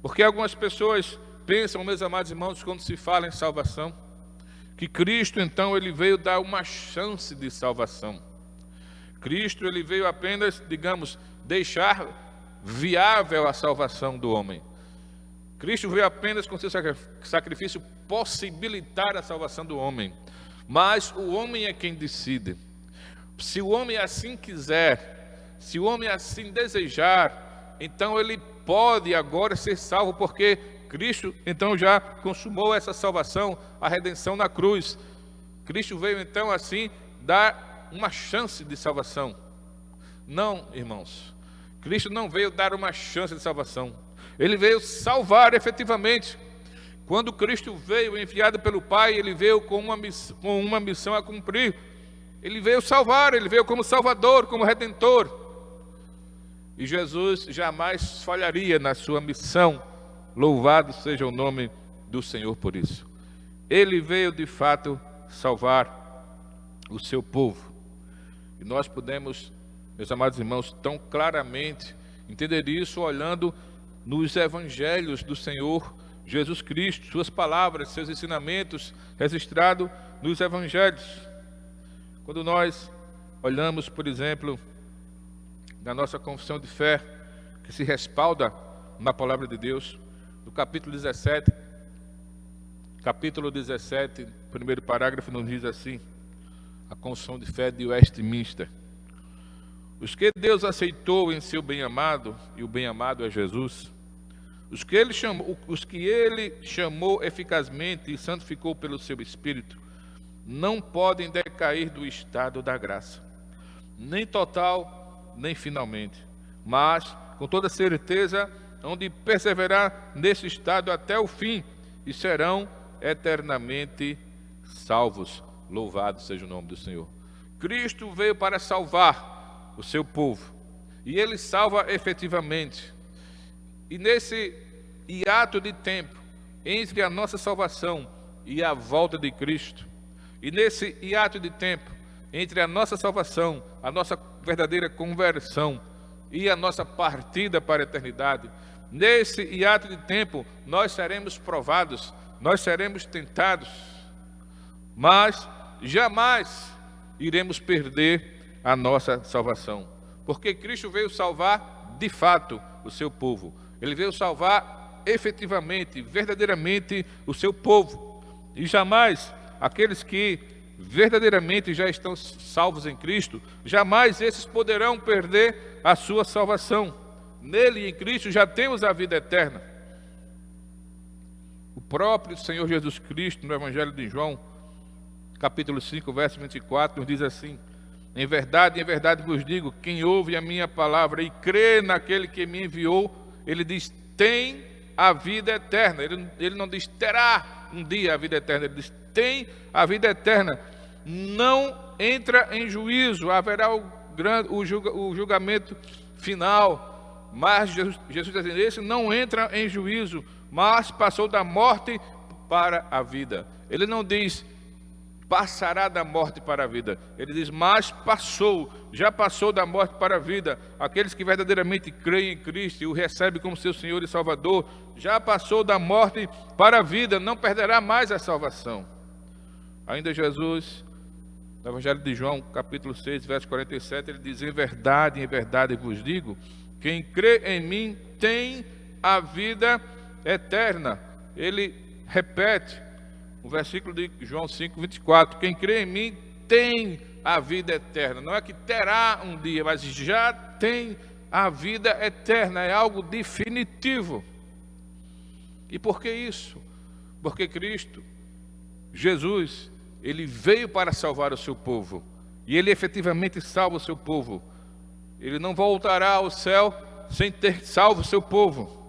Porque algumas pessoas pensam, meus amados irmãos, quando se fala em salvação, que Cristo, então, ele veio dar uma chance de salvação. Cristo, ele veio apenas, digamos, deixar viável a salvação do homem. Cristo veio apenas com seu sacrifício possibilitar a salvação do homem. Mas o homem é quem decide. Se o homem assim quiser, se o homem assim desejar, então ele pode agora ser salvo, porque Cristo então já consumou essa salvação, a redenção na cruz. Cristo veio então assim dar uma chance de salvação. Não, irmãos, Cristo não veio dar uma chance de salvação. Ele veio salvar efetivamente. Quando Cristo veio, enviado pelo Pai, ele veio com uma missão a cumprir. Ele veio salvar, ele veio como Salvador, como Redentor. E Jesus jamais falharia na sua missão. Louvado seja o nome do Senhor por isso. Ele veio de fato salvar o seu povo. E nós podemos, meus amados irmãos, tão claramente entender isso olhando nos evangelhos do Senhor Jesus Cristo, suas palavras, seus ensinamentos registrados nos evangelhos. Quando nós olhamos, por exemplo, na nossa confissão de fé, que se respalda na palavra de Deus, no capítulo 17, primeiro parágrafo, nos diz assim, a confissão de fé de Westminster: os que Deus aceitou em seu bem-amado, e o bem-amado é Jesus, os que ele chamou eficazmente e santificou pelo seu Espírito, não podem decair do estado da graça, nem total, nem finalmente, mas, com toda certeza, hão de perseverar nesse estado até o fim, e serão eternamente salvos. Louvado seja o nome do Senhor. Cristo veio para salvar o seu povo, e Ele salva efetivamente. E nesse hiato de tempo, entre a nossa salvação e a volta de Cristo, e nesse hiato de tempo, entre a nossa salvação, a nossa verdadeira conversão e a nossa partida para a eternidade, nesse hiato de tempo, nós seremos provados, nós seremos tentados, mas jamais iremos perder a nossa salvação, porque Cristo veio salvar de fato o seu povo. Ele veio salvar efetivamente, verdadeiramente o seu povo, e jamais aqueles que verdadeiramente já estão salvos em Cristo, jamais esses poderão perder a sua salvação. Nele, em Cristo, já temos a vida eterna. O próprio Senhor Jesus Cristo, no Evangelho de João, capítulo 5, verso 24, nos diz assim: em verdade vos digo, quem ouve a minha palavra e crê naquele que me enviou, ele diz, tem a vida eterna. Ele não diz, terá um dia a vida eterna, ele diz, tem a vida eterna. Não entra em juízo, haverá o julgamento final. Mas Jesus diz assim, esse não entra em juízo, mas passou da morte para a vida. Ele não diz, passará da morte para a vida. Ele diz, mas passou, já passou da morte para a vida. Aqueles que verdadeiramente creem em Cristo e o recebem como seu Senhor e Salvador, já passou da morte para a vida, não perderá mais a salvação. Ainda Jesus, no Evangelho de João, capítulo 6, verso 47, ele diz, em verdade vos digo, quem crê em mim tem a vida eterna. Ele repete o versículo de João 5, 24, quem crê em mim tem a vida eterna. Não é que terá um dia, mas já tem a vida eterna, é algo definitivo. E por que isso? Porque Cristo, Jesus, Ele veio para salvar o seu povo, e Ele efetivamente salva o seu povo. Ele não voltará ao céu sem ter salvo o seu povo.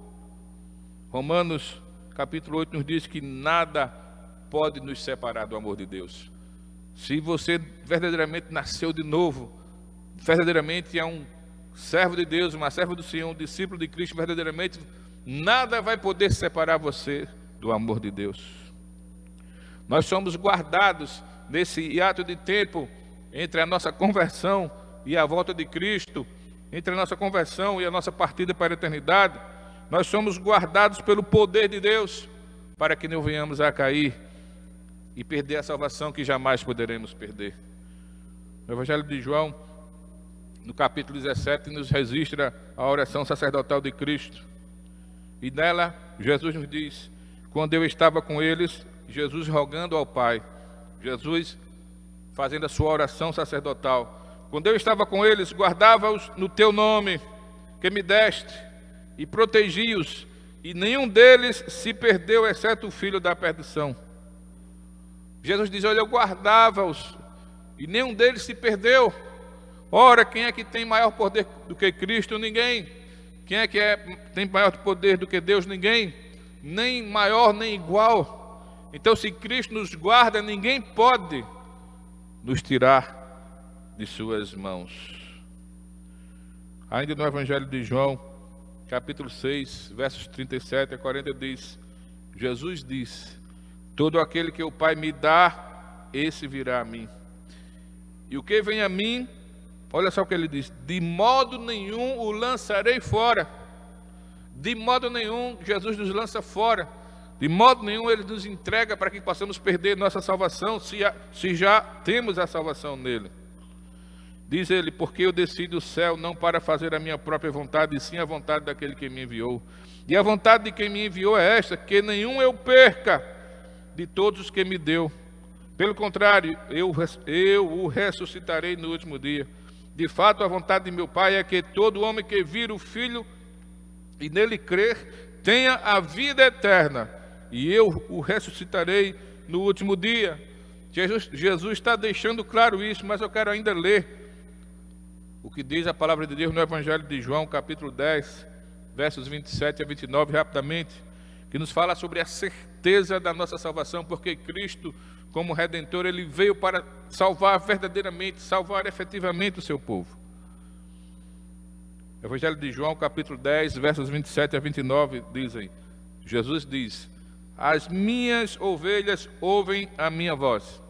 Romanos capítulo 8 nos diz que nada pode nos separar do amor de Deus. Se você verdadeiramente nasceu de novo, verdadeiramente é um servo de Deus, uma serva do Senhor, um discípulo de Cristo, verdadeiramente, nada vai poder separar você do amor de Deus. Nós somos guardados nesse hiato de tempo entre a nossa conversão e a volta de Cristo, entre a nossa conversão e a nossa partida para a eternidade. Nós somos guardados pelo poder de Deus, para que não venhamos a cair e perder a salvação que jamais poderemos perder. No Evangelho de João, no capítulo 17, nos registra a oração sacerdotal de Cristo. E nela, Jesus nos diz, quando eu estava com eles, Jesus rogando ao Pai, Jesus fazendo a sua oração sacerdotal, quando eu estava com eles, guardava-os no teu nome, que me deste, e protegi-os, e nenhum deles se perdeu, exceto o filho da perdição. Jesus diz, olha, eu guardava-os, e nenhum deles se perdeu. Ora, quem é que tem maior poder do que Cristo? Ninguém. Quem é que tem maior poder do que Deus? Ninguém. nem maior, nem igual. Então, se Cristo nos guarda, ninguém pode nos tirar de suas mãos. Ainda no Evangelho de João, capítulo 6, versos 37 a 40, diz: Jesus diz: todo aquele que o Pai me dá, esse virá a mim. E o que vem a mim, olha só o que ele diz: de modo nenhum o lançarei fora. De modo nenhum Jesus nos lança fora. De modo nenhum Ele nos entrega para que possamos perder nossa salvação, se já temos a salvação nele. Diz ele: porque eu desci do céu não para fazer a minha própria vontade, e sim a vontade daquele que me enviou. E a vontade de quem me enviou é esta, que nenhum eu perca de todos os que me deu. Pelo contrário, eu o ressuscitarei no último dia. De fato, a vontade de meu Pai é que todo homem que vir o Filho e nele crer, tenha a vida eterna, e eu o ressuscitarei no último dia. Jesus está deixando claro isso, mas eu quero ainda ler o que diz a palavra de Deus no Evangelho de João, capítulo 10, versos 27 a 29, rapidamente, que nos fala sobre a certeza da nossa salvação, porque Cristo, como Redentor, Ele veio para salvar verdadeiramente, salvar efetivamente o seu povo. Evangelho de João, capítulo 10, versos 27 a 29, dizem: Jesus diz: as minhas ovelhas ouvem a minha voz.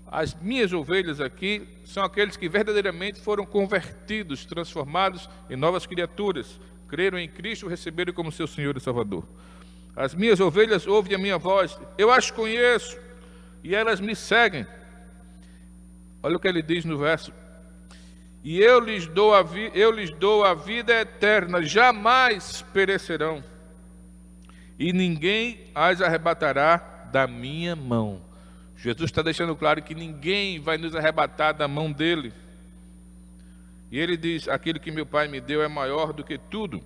As minhas ovelhas aqui são aqueles que verdadeiramente foram convertidos, transformados em novas criaturas, creram em Cristo, receberam como seu Senhor e Salvador. As minhas ovelhas ouvem a minha voz, eu as conheço e elas me seguem. Olha o que ele diz no verso: e eu lhes dou a vida eterna, jamais perecerão, e ninguém as arrebatará da minha mão. Jesus está deixando claro que ninguém vai nos arrebatar da mão dele. E ele diz: aquilo que meu Pai me deu é maior do que tudo,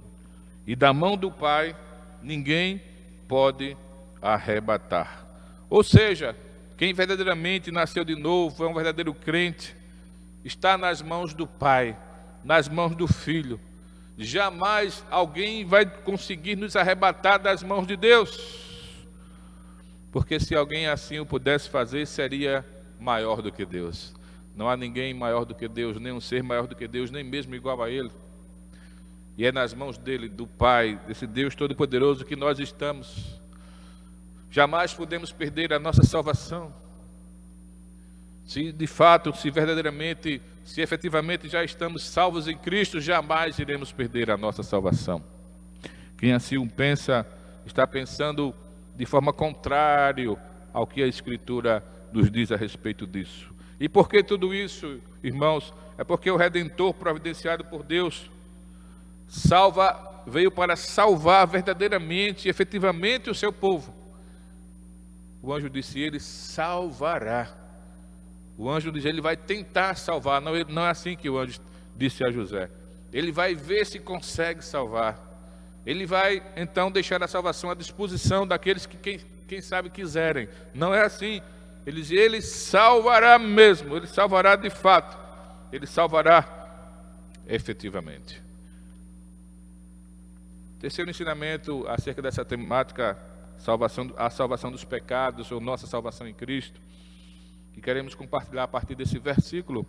e da mão do Pai ninguém pode arrebatar. Ou seja, quem verdadeiramente nasceu de novo, é um verdadeiro crente, está nas mãos do Pai, nas mãos do Filho. Jamais alguém vai conseguir nos arrebatar das mãos de Deus, porque se alguém assim o pudesse fazer, seria maior do que Deus. Não há ninguém maior do que Deus, nem um ser maior do que Deus, nem mesmo igual a Ele. E é nas mãos dele, do Pai, desse Deus Todo-Poderoso, que nós estamos. Jamais podemos perder a nossa salvação. Se de fato, se verdadeiramente, se efetivamente já estamos salvos em Cristo, jamais iremos perder a nossa salvação. Quem assim o pensa, está pensando de forma contrária ao que a Escritura nos diz a respeito disso. E por que tudo isso, irmãos? É porque o Redentor providenciado por Deus veio para salvar verdadeiramente e efetivamente o seu povo. O anjo disse: ele salvará. O anjo diz: ele vai tentar salvar. Não é assim que o anjo disse a José. Ele vai ver se consegue salvar. Ele vai então deixar a salvação à disposição daqueles que quem sabe quiserem. Não é assim. Ele salvará mesmo. Ele salvará de fato. Ele salvará efetivamente. Terceiro ensinamento acerca dessa temática, a salvação dos pecados, ou nossa salvação em Cristo, que queremos compartilhar a partir desse versículo,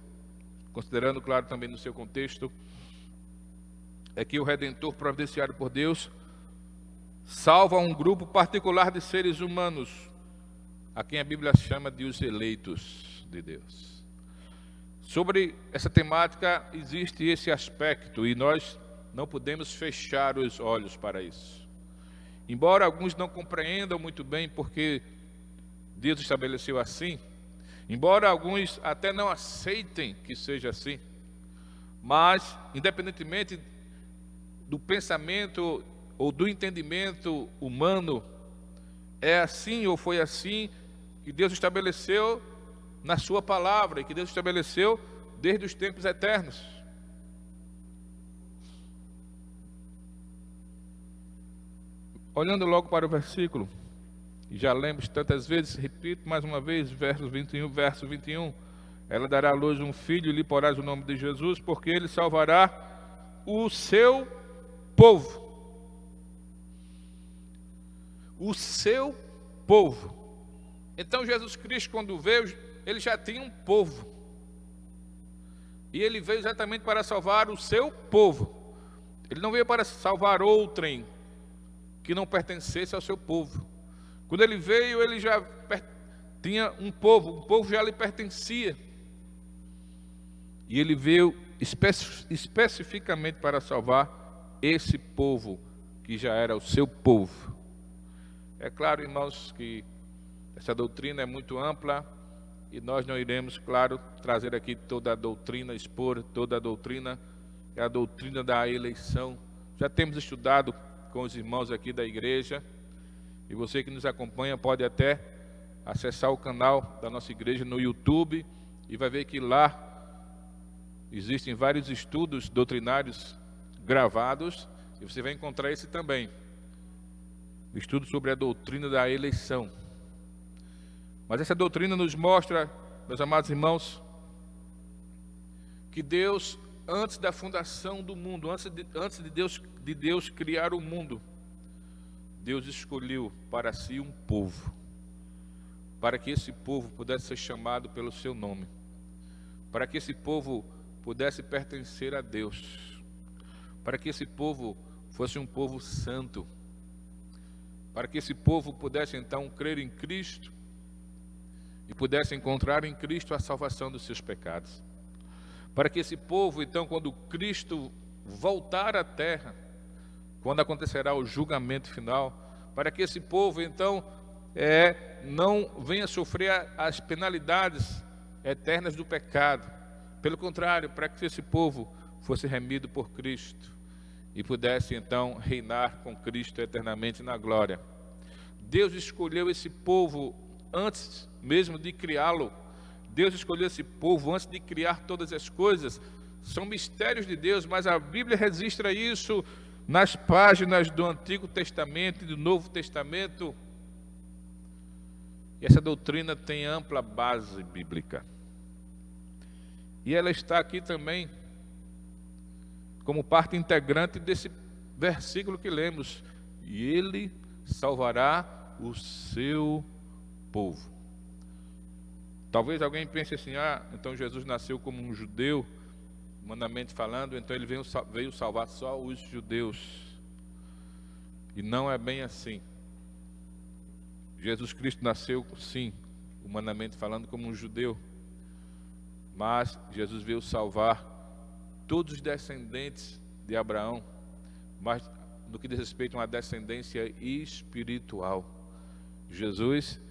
considerando, claro, também no seu contexto, é que o Redentor providenciado por Deus salva um grupo particular de seres humanos, a quem a Bíblia chama de os eleitos de Deus. Sobre essa temática existe esse aspecto, e nós não podemos fechar os olhos para isso. Embora alguns não compreendam muito bem porque Deus estabeleceu assim, embora alguns até não aceitem que seja assim, mas, independentemente do pensamento ou do entendimento humano, é assim ou foi assim que Deus estabeleceu na sua palavra e que Deus estabeleceu desde os tempos eternos. Olhando logo para o versículo, e já lemos tantas vezes, repito mais uma vez, verso 21, ela dará à luz um filho e lhe porás o nome de Jesus, porque ele salvará o seu povo. o seu povo. Então Jesus Cristo, quando veio, ele já tinha um povo. E ele veio exatamente para salvar o seu povo. Ele não veio para salvar outrem que não pertencesse ao seu povo. Quando ele veio, ele já tinha um povo já lhe pertencia. E ele veio especificamente para salvar esse povo, que já era o seu povo. É claro, irmãos, que essa doutrina é muito ampla, e nós não iremos, claro, trazer aqui toda a doutrina, expor toda a doutrina, é a doutrina da eleição. Já temos estudado com os irmãos aqui da igreja, e você que nos acompanha pode até acessar o canal da nossa igreja no YouTube, e vai ver que lá existem vários estudos doutrinários gravados, e você vai encontrar esse também. Estudo sobre a doutrina da eleição. Mas essa doutrina nos mostra, meus amados irmãos, que Deus, antes da fundação do mundo, antes de Deus criar o mundo, Deus escolheu para si um povo, para que esse povo pudesse ser chamado pelo seu nome, para que esse povo pudesse pertencer a Deus, para que esse povo fosse um povo santo, para que esse povo pudesse então crer em Cristo e pudesse encontrar em Cristo a salvação dos seus pecados, para que esse povo então, quando Cristo voltar à terra, quando acontecerá o julgamento final, para que esse povo então não venha sofrer as penalidades eternas do pecado. Pelo contrário, para que esse povo fosse remido por Cristo e pudesse então reinar com Cristo eternamente na glória. Deus escolheu esse povo antes mesmo de criá-lo. Deus escolheu esse povo antes de criar todas as coisas. São mistérios de Deus, mas a Bíblia registra isso nas páginas do Antigo Testamento e do Novo Testamento. E essa doutrina tem ampla base bíblica. E ela está aqui também como parte integrante desse versículo que lemos. E ele salvará o seu povo. Talvez alguém pense assim, então Jesus nasceu como um judeu, humanamente falando, então ele veio salvar só os judeus. E não é bem assim. Jesus Cristo nasceu, sim, humanamente falando, como um judeu, mas Jesus veio salvar todos os descendentes de Abraão, mas no que diz respeito a uma descendência espiritual. Jesus,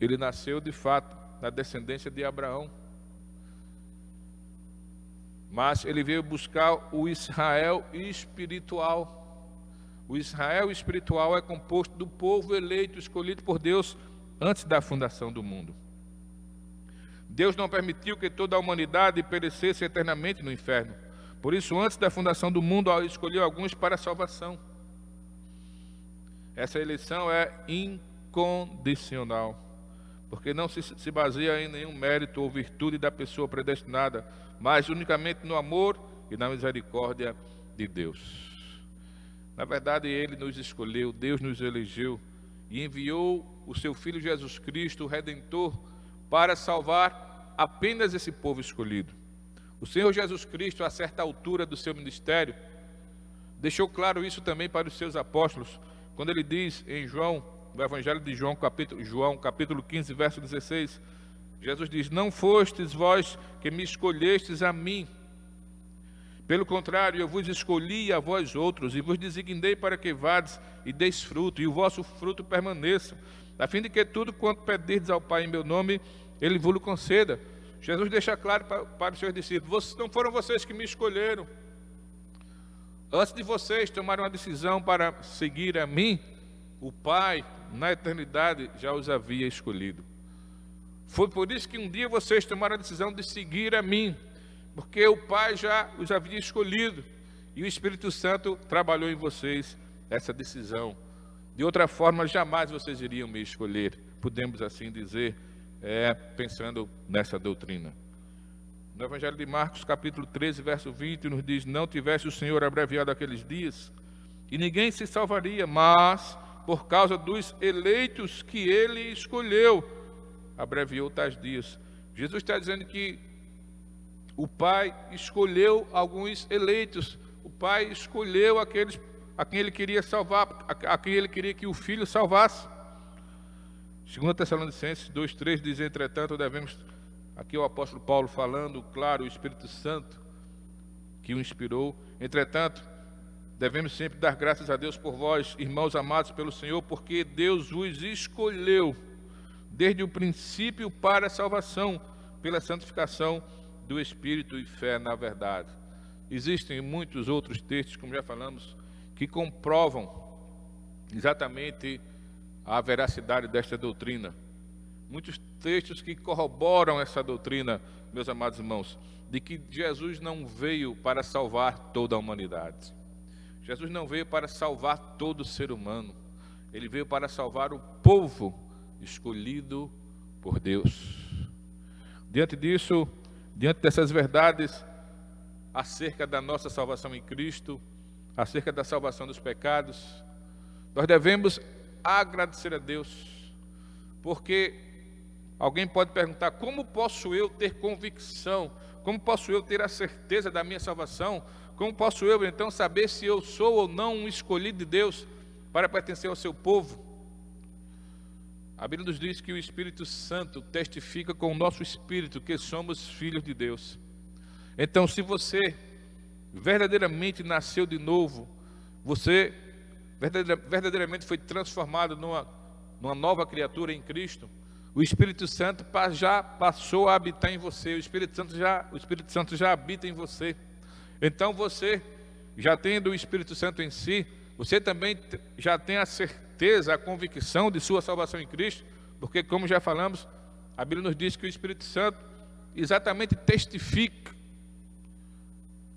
ele nasceu de fato na descendência de Abraão, mas ele veio buscar o Israel espiritual. O Israel espiritual é composto do povo eleito, escolhido por Deus antes da fundação do mundo. Deus não permitiu que toda a humanidade perecesse eternamente no inferno. Por isso, antes da fundação do mundo, escolheu alguns para a salvação. Essa eleição é incondicional, porque não se baseia em nenhum mérito ou virtude da pessoa predestinada, mas unicamente no amor e na misericórdia de Deus. Na verdade, Ele nos escolheu, Deus nos elegeu e enviou o seu Filho Jesus Cristo, o Redentor, para salvar apenas esse povo escolhido. O Senhor Jesus Cristo, a certa altura do seu ministério, deixou claro isso também para os seus apóstolos, quando ele diz em João, no Evangelho de João, capítulo 15, verso 16, Jesus diz: não fostes vós que me escolhestes a mim, pelo contrário, eu vos escolhi a vós outros, e vos designei para que vades e deis fruto, e o vosso fruto permaneça, a fim de que tudo quanto pedirdes ao Pai em meu nome, Ele vos conceda. Jesus deixa claro para os seus discípulos: não foram vocês que me escolheram. Antes de vocês tomarem uma decisão para seguir a mim, o Pai, na eternidade, já os havia escolhido. Foi por isso que um dia vocês tomaram a decisão de seguir a mim, porque o Pai já os havia escolhido, e o Espírito Santo trabalhou em vocês essa decisão. De outra forma, jamais vocês iriam me escolher, podemos assim dizer, pensando nessa doutrina. No Evangelho de Marcos, capítulo 13, verso 20, nos diz: não tivesse o Senhor abreviado aqueles dias, e ninguém se salvaria, mas por causa dos eleitos que ele escolheu, abreviou tais dias. Jesus está dizendo que o Pai escolheu alguns eleitos. O Pai escolheu aqueles a quem ele queria salvar, a quem ele queria que o Filho salvasse. 2 Tessalonicenses 2,3 diz: entretanto, devemos, aqui o apóstolo Paulo falando, claro, o Espírito Santo que o inspirou. Entretanto, devemos sempre dar graças a Deus por vós, irmãos amados pelo Senhor, porque Deus os escolheu desde o princípio para a salvação, pela santificação do Espírito e fé na verdade. Existem muitos outros textos, como já falamos, que comprovam exatamente a veracidade desta doutrina. Muitos textos que corroboram essa doutrina, meus amados irmãos, de que Jesus não veio para salvar toda a humanidade. Jesus não veio para salvar todo ser humano. Ele veio para salvar o povo escolhido por Deus. Diante disso, diante dessas verdades acerca da nossa salvação em Cristo, acerca da salvação dos pecados, nós devemos agradecer a Deus, porque alguém pode perguntar: como posso eu ter convicção? Como posso eu ter a certeza da minha salvação? Como posso eu então saber se eu sou ou não um escolhido de Deus para pertencer ao seu povo? A Bíblia nos diz que o Espírito Santo testifica com o nosso espírito que somos filhos de Deus. Então, se você verdadeiramente nasceu de novo, você verdadeiramente foi transformado numa nova criatura em Cristo, o Espírito Santo já passou a habitar em você, o Espírito Santo já habita em você. Então você, já tendo o Espírito Santo em si, você também já tem a certeza, a convicção de sua salvação em Cristo, porque, como já falamos, a Bíblia nos diz que o Espírito Santo exatamente testifica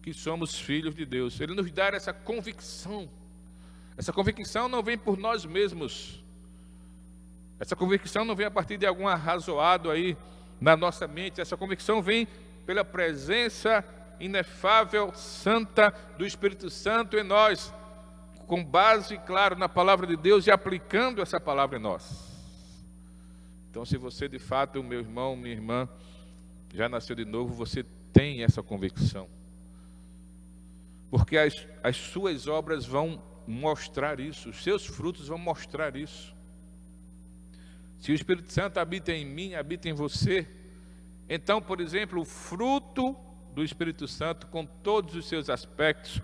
que somos filhos de Deus. Ele nos dá essa convicção. Essa convicção não vem por nós mesmos. Essa convicção não vem a partir de algum arrazoado aí na nossa mente. Essa convicção vem pela presença inefável, santa do Espírito Santo em nós, com base, claro, na palavra de Deus e aplicando essa palavra em nós. Então, se você de fato, meu irmão, minha irmã, já nasceu de novo, você tem essa convicção. Porque as suas obras vão mostrar isso, os seus frutos vão mostrar isso. Se o Espírito Santo habita em mim, habita em você, então, por exemplo, o fruto do Espírito Santo, com todos os seus aspectos,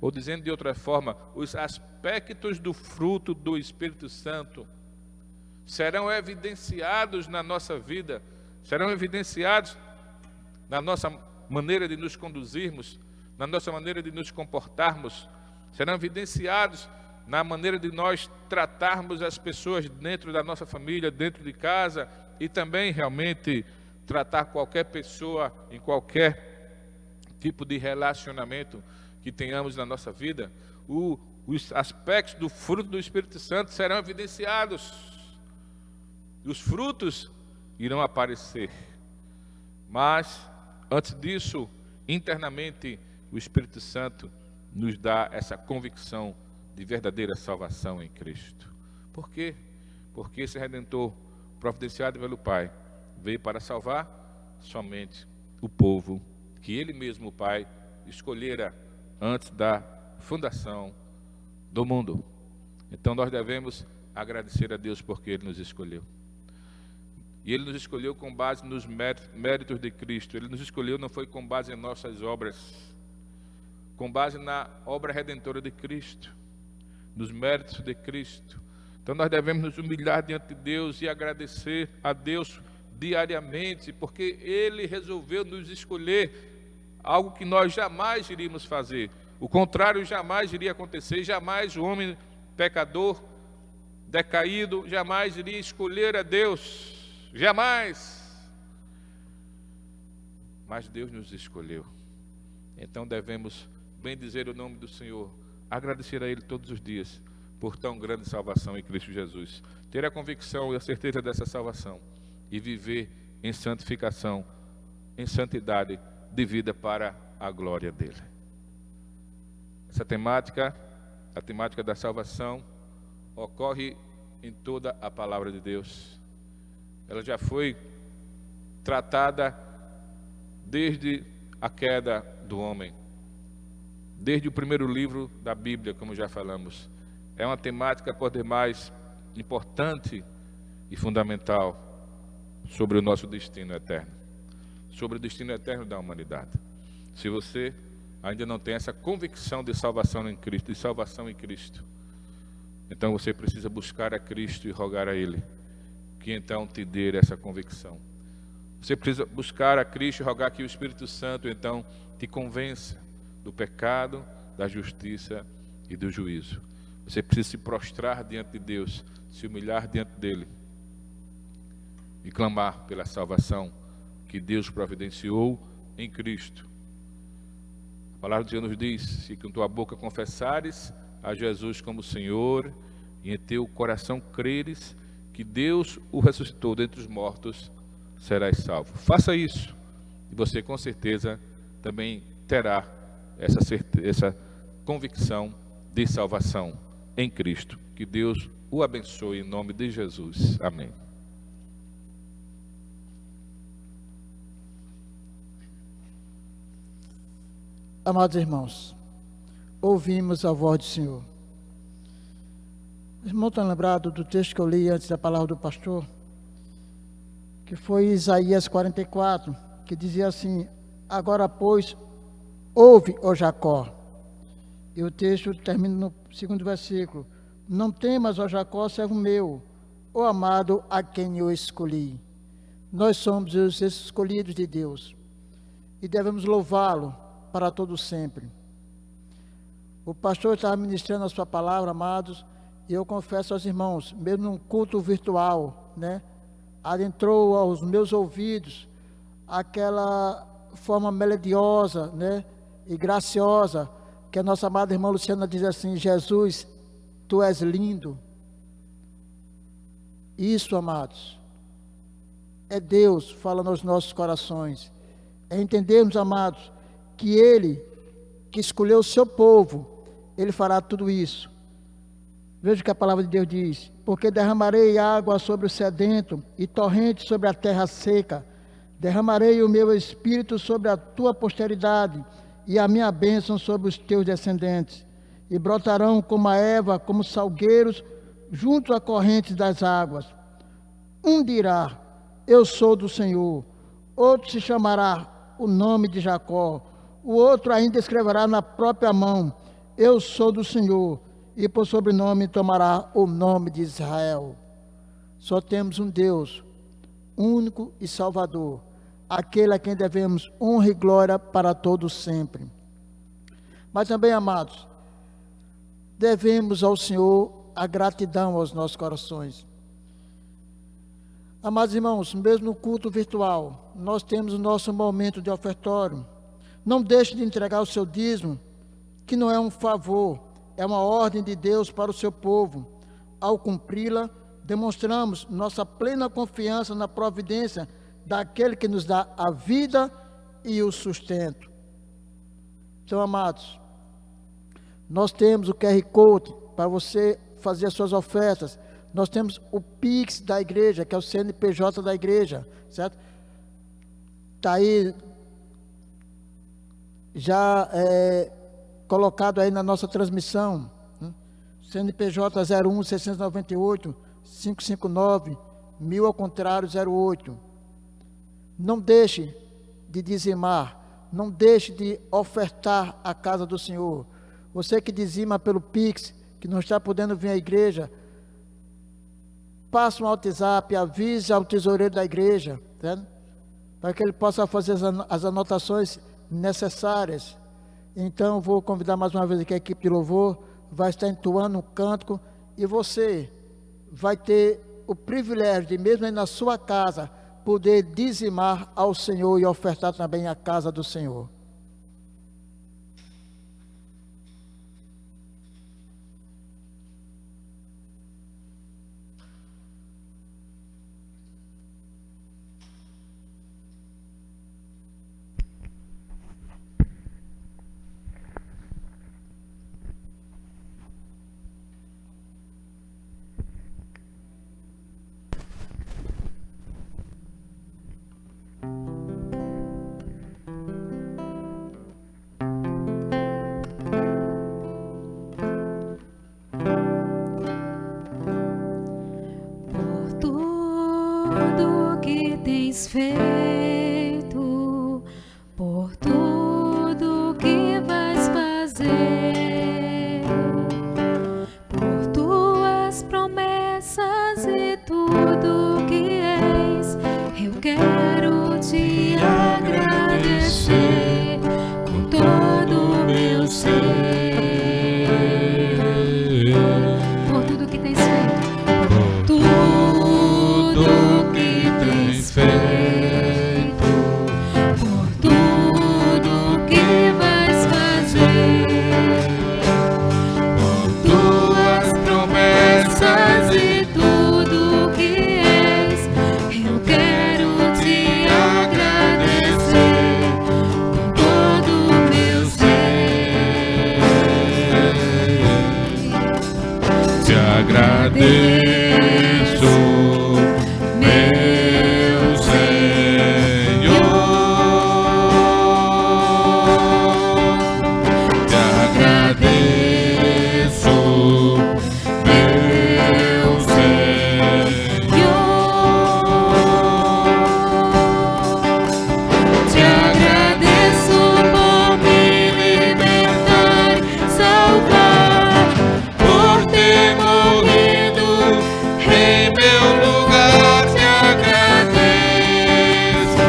ou dizendo de outra forma, os aspectos do fruto do Espírito Santo serão evidenciados na nossa vida, serão evidenciados na nossa maneira de nos conduzirmos, na nossa maneira de nos comportarmos, serão evidenciados na maneira de nós tratarmos as pessoas dentro da nossa família, dentro de casa, e também realmente tratar qualquer pessoa em qualquer tipo de relacionamento que tenhamos na nossa vida. Os aspectos do fruto do Espírito Santo serão evidenciados. Os frutos irão aparecer. Mas, antes disso, internamente, o Espírito Santo nos dá essa convicção de verdadeira salvação em Cristo. Por quê? Porque esse Redentor, providenciado pelo Pai, veio para salvar somente o povo que Ele mesmo, o Pai, escolhera antes da fundação do mundo. Então nós devemos agradecer a Deus porque Ele nos escolheu. E Ele nos escolheu com base nos méritos de Cristo. Ele nos escolheu, não foi com base em nossas obras, com base na obra redentora de Cristo, nos méritos de Cristo. Então nós devemos nos humilhar diante de Deus e agradecer a Deus diariamente, porque Ele resolveu nos escolher, algo que nós jamais iríamos fazer. O contrário jamais iria acontecer. Jamais o homem pecador, decaído, jamais iria escolher a Deus. Jamais. Mas Deus nos escolheu. Então devemos bendizer o nome do Senhor, agradecer a Ele todos os dias por tão grande salvação em Cristo Jesus. Ter a convicção e a certeza dessa salvação e viver em santificação, em santidade de vida para a glória dEle. Essa temática, a temática da salvação, ocorre em toda a palavra de Deus. Ela já foi tratada desde a queda do homem, desde o primeiro livro da Bíblia, como já falamos. É uma temática, por demais, importante e fundamental sobre o nosso destino eterno, sobre o destino eterno da humanidade. Se você ainda não tem essa convicção de salvação em Cristo, então você precisa buscar a Cristo e rogar a Ele, que então te dê essa convicção. Você precisa buscar a Cristo e rogar que o Espírito Santo então te convença do pecado, da justiça e do juízo. Você precisa se prostrar diante de Deus, se humilhar diante dEle e clamar pela salvação que Deus providenciou em Cristo. A palavra do Senhor nos diz: se com tua boca confessares a Jesus como Senhor e em teu coração creres que Deus o ressuscitou dentre os mortos, serás salvo. Faça isso e você com certeza também terá essa convicção de salvação em Cristo. Que Deus o abençoe em nome de Jesus. Amém. Amados irmãos, ouvimos a voz do Senhor. Os irmãos estão lembrados do texto que eu li antes da palavra do pastor? Que foi Isaías 44, que dizia assim: agora, pois, ouve, ó Jacó. E o texto termina no segundo versículo: não temas, ó Jacó, servo meu, ó amado a quem eu escolhi. Nós somos os escolhidos de Deus e devemos louvá-lo para todo sempre. O pastor estava ministrando a sua palavra, amados, e eu confesso aos irmãos, mesmo num culto virtual, adentrou aos meus ouvidos aquela forma melodiosa, e graciosa, que a nossa amada irmã Luciana diz assim: Jesus, tu és lindo. Isso, amados, é Deus falando aos nossos corações. É entendermos, amados, que Ele, que escolheu o seu povo, Ele fará tudo isso. Veja o que a palavra de Deus diz: porque derramarei água sobre o sedento e torrente sobre a terra seca. Derramarei o meu espírito sobre a tua posteridade e a minha bênção sobre os teus descendentes. E brotarão como a erva, como salgueiros, junto à corrente das águas. Um dirá: eu sou do Senhor. Outro se chamará o nome de Jacó. O outro ainda escreverá na própria mão: eu sou do Senhor. E por sobrenome tomará o nome de Israel. Só temos um Deus, único e Salvador, aquele a quem devemos honra e glória para todos sempre. Mas também, amados, devemos ao Senhor a gratidão aos nossos corações. Amados irmãos, mesmo no culto virtual, nós temos o nosso momento de ofertório. Não deixe de entregar o seu dízimo, que não é um favor, é uma ordem de Deus para o seu povo. Ao cumpri-la, demonstramos nossa plena confiança na providência daquele que nos dá a vida e o sustento. Então, amados, nós temos o QR Code para você fazer as suas ofertas. Nós temos o Pix da igreja, que é o CNPJ da igreja, certo? Está aí já colocado aí na nossa transmissão, CNPJ 01 698 559 1000 ao contrário 08. Não deixe de dizimar, não deixe de ofertar a casa do Senhor. Você que dizima pelo Pix, que não está podendo vir à igreja, passe um WhatsApp, avise ao tesoureiro da igreja, certo? Para que ele possa fazer as anotações necessárias. Então, vou convidar mais uma vez aqui a equipe de louvor, vai estar entoando um cântico, e você vai ter o privilégio de, mesmo aí na sua casa, poder dizimar ao Senhor e ofertar também a casa do Senhor. tens feito, por tudo que vais fazer, por tuas promessas e tudo que és. Eu quero te agradecer com todo o meu ser. Por tudo que tens feito, por tudo que tens feito, por tudo que vais fazer, por tuas promessas e tudo que és. Eu quero te agradecer com todo o meu ser. Te agradeço, meu Senhor. Te agradeço, meu Senhor. Te agradeço por me libertar e salvar, Por ter morrido em meu lugar, te agradeço.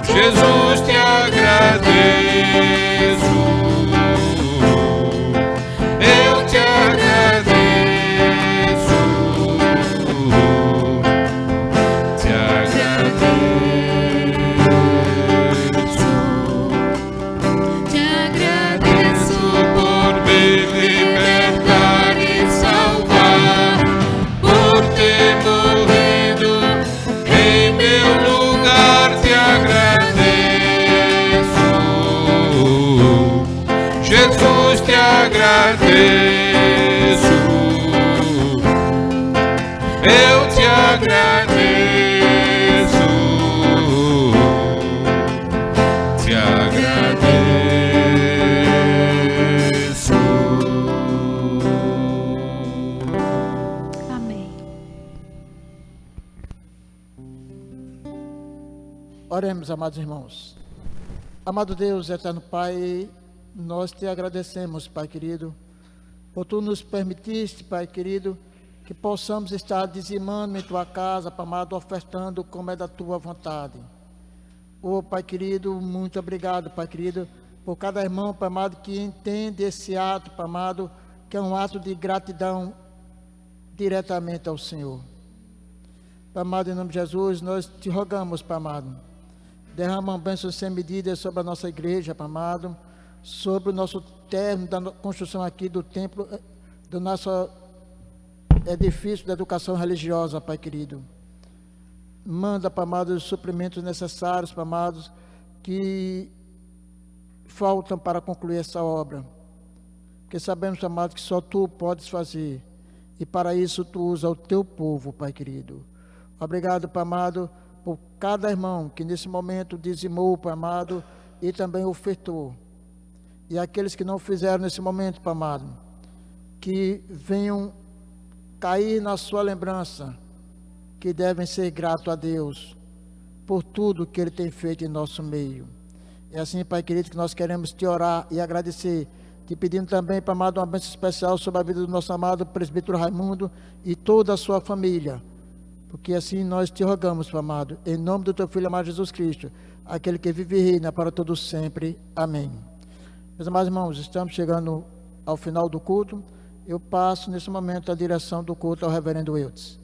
Jesus, te agradeço. Eu te agradeço. Te agradeço. te agradeço Por me libertar e salvar, por ter morrido em meu lugar, te agradeço. Jesus, te agradeço. Eu te agradeço. Te agradeço. Amém. Oremos, amados irmãos. Amado Deus, eterno Pai, nós te agradecemos, Pai querido, por tu nos permitiste, Pai querido, que possamos estar dizimando em tua casa, Pai amado, ofertando como é da tua vontade. Oh, Pai querido, muito obrigado, Pai querido, por cada irmão, Pai amado, que entende esse ato, Pai amado, que é um ato de gratidão diretamente ao Senhor. Pai amado, em nome de Jesus, nós te rogamos, Pai amado, derrama uma bênção sem medida sobre a nossa igreja, Pai amado, sobre o nosso término da construção aqui do templo, do nosso edifício da educação religiosa, Pai querido. Manda, Pai amado, os suprimentos necessários, Pai amados, que faltam para concluir essa obra. Porque sabemos, Pai amado, que só Tu podes fazer. E para isso Tu usa o Teu povo, Pai querido. Obrigado, Pai amado, por cada irmão que nesse momento dizimou, Pai amado, e também ofertou. E aqueles que não fizeram nesse momento, Pai amado, que venham cair na sua lembrança, que devem ser gratos a Deus por tudo que Ele tem feito em nosso meio. É assim, Pai querido, que nós queremos te orar e agradecer, te pedindo também, Pai amado, uma bênção especial sobre a vida do nosso amado presbítero Raimundo e toda a sua família, porque assim nós te rogamos, Pai amado, em nome do Teu Filho amado Jesus Cristo, aquele que vive e reina para todos sempre. Amém. Meus amados irmãos, estamos chegando ao final do culto. Eu passo nesse momento a direção do culto ao reverendo Eudes.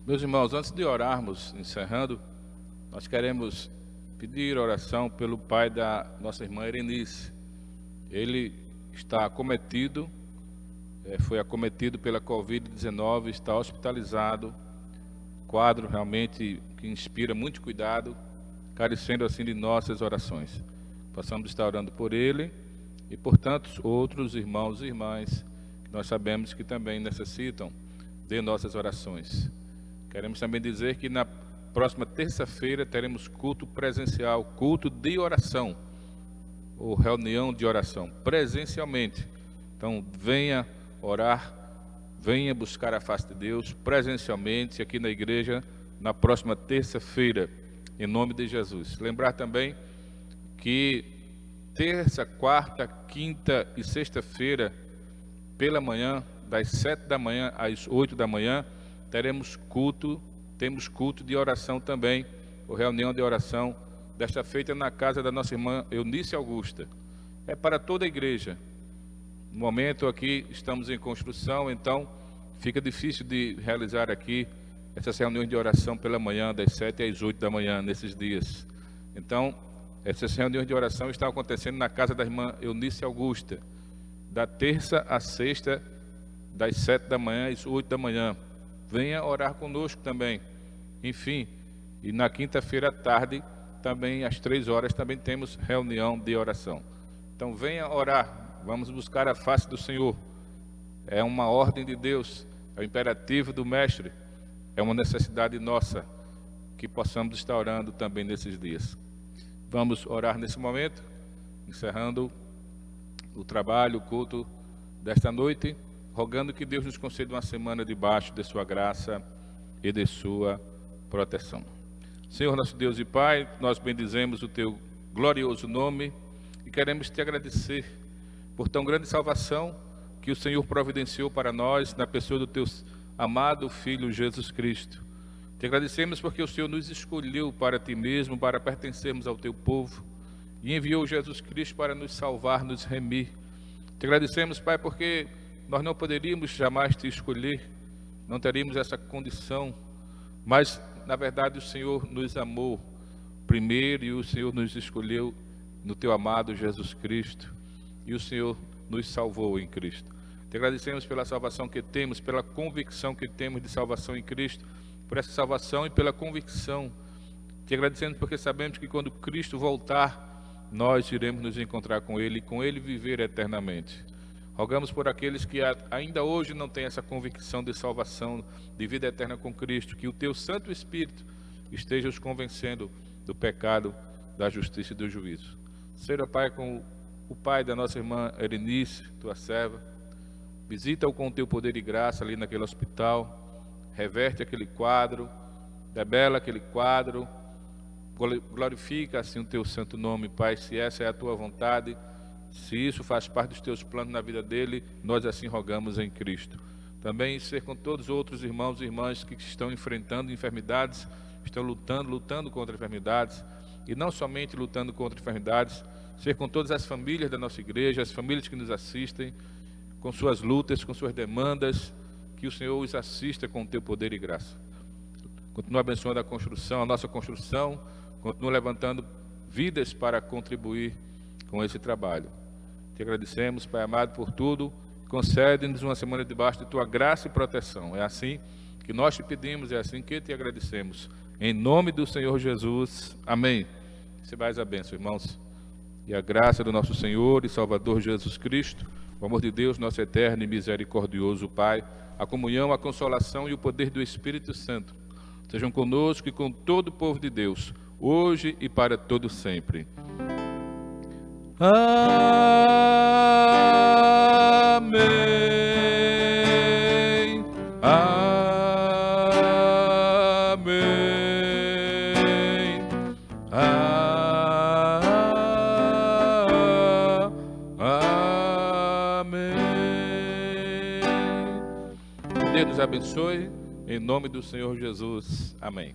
Meus irmãos, antes de orarmos, encerrando, nós queremos pedir oração pelo pai da nossa irmã Erenice. Ele está acometido, foi acometido pela Covid-19, está hospitalizado, quadro realmente que inspira muito cuidado, carecendo assim de nossas orações. Possamos estar orando por ele e por tantos outros irmãos e irmãs que nós sabemos que também necessitam de nossas orações. Queremos também dizer que na próxima terça-feira teremos culto presencial, culto de oração, ou reunião de oração, presencialmente. Então venha orar venha buscar a face de Deus presencialmente aqui na igreja na próxima terça-feira, em nome de Jesus. Lembrar também que terça, quarta, quinta e sexta-feira, pela manhã, das 7 da manhã às 8 da manhã, temos culto de oração também, ou reunião de oração, desta feita na casa da nossa irmã Eunice Augusta. É para toda a igreja. No momento aqui estamos em construção, então fica difícil de realizar aqui essas reuniões de oração pela manhã, das 7 às 8 da manhã, nesses dias. Então, essas reuniões de oração estão acontecendo na casa da irmã Eunice Augusta, da terça a sexta, das 7 da manhã às 8 da manhã. Venha orar conosco também. Enfim, e na quinta-feira à tarde, também às 3 horas, também temos reunião de oração. Então venha orar, vamos buscar a face do Senhor. É uma ordem de Deus, é o imperativo do Mestre, é uma necessidade nossa que possamos estar orando também nesses dias. Vamos orar nesse momento, encerrando o trabalho, o culto desta noite, rogando que Deus nos conceda uma semana debaixo de sua graça e de sua proteção. Senhor nosso Deus e Pai, nós bendizemos o teu glorioso nome e queremos te agradecer por tão grande salvação que o Senhor providenciou para nós na pessoa do teu amado Filho Jesus Cristo. Te agradecemos porque o Senhor nos escolheu para ti mesmo, para pertencermos ao teu povo, e enviou Jesus Cristo para nos salvar, nos remir. Te agradecemos, Pai, porque nós não poderíamos jamais te escolher, não teríamos essa condição, mas na verdade o Senhor nos amou primeiro e o Senhor nos escolheu no teu amado Jesus Cristo, e o Senhor nos salvou em Cristo. Te agradecemos pela salvação que temos, pela convicção que temos de salvação em Cristo, por essa salvação e pela convicção. Te agradecemos porque sabemos que quando Cristo voltar, nós iremos nos encontrar com Ele e com Ele viver eternamente. Rogamos por aqueles que ainda hoje não têm essa convicção de salvação, de vida eterna com Cristo, que o teu Santo Espírito esteja os convencendo do pecado, da justiça e do juízo. Seja, Pai, com o pai da nossa irmã Erenice, tua serva, visita-o com o teu poder e graça ali naquele hospital, reverte aquele quadro, debela aquele quadro, glorifica assim o teu santo nome, Pai, se essa é a tua vontade, se isso faz parte dos teus planos na vida dele, nós assim rogamos em Cristo. Também ser com todos os outros irmãos e irmãs que estão enfrentando enfermidades, estão lutando contra enfermidades, e não somente lutando contra enfermidades, ser com todas as famílias da nossa igreja, as famílias que nos assistem, com suas lutas, com suas demandas, que o Senhor os assista com o teu poder e graça. Continua abençoando a construção, a nossa construção, continua levantando vidas para contribuir com esse trabalho. Te agradecemos, Pai amado, por tudo. Concede-nos uma semana debaixo de tua graça e proteção. É assim que nós te pedimos, é assim que te agradecemos. Em nome do Senhor Jesus. Amém. Recebais a bênção, irmãos. E a graça do nosso Senhor e Salvador Jesus Cristo, o amor de Deus, nosso eterno e misericordioso Pai, a comunhão, a consolação e o poder do Espírito Santo sejam conosco e com todo o povo de Deus, hoje e para todo sempre. Amém. Amém. Amém. Deus nos abençoe, em nome do Senhor Jesus. Amém.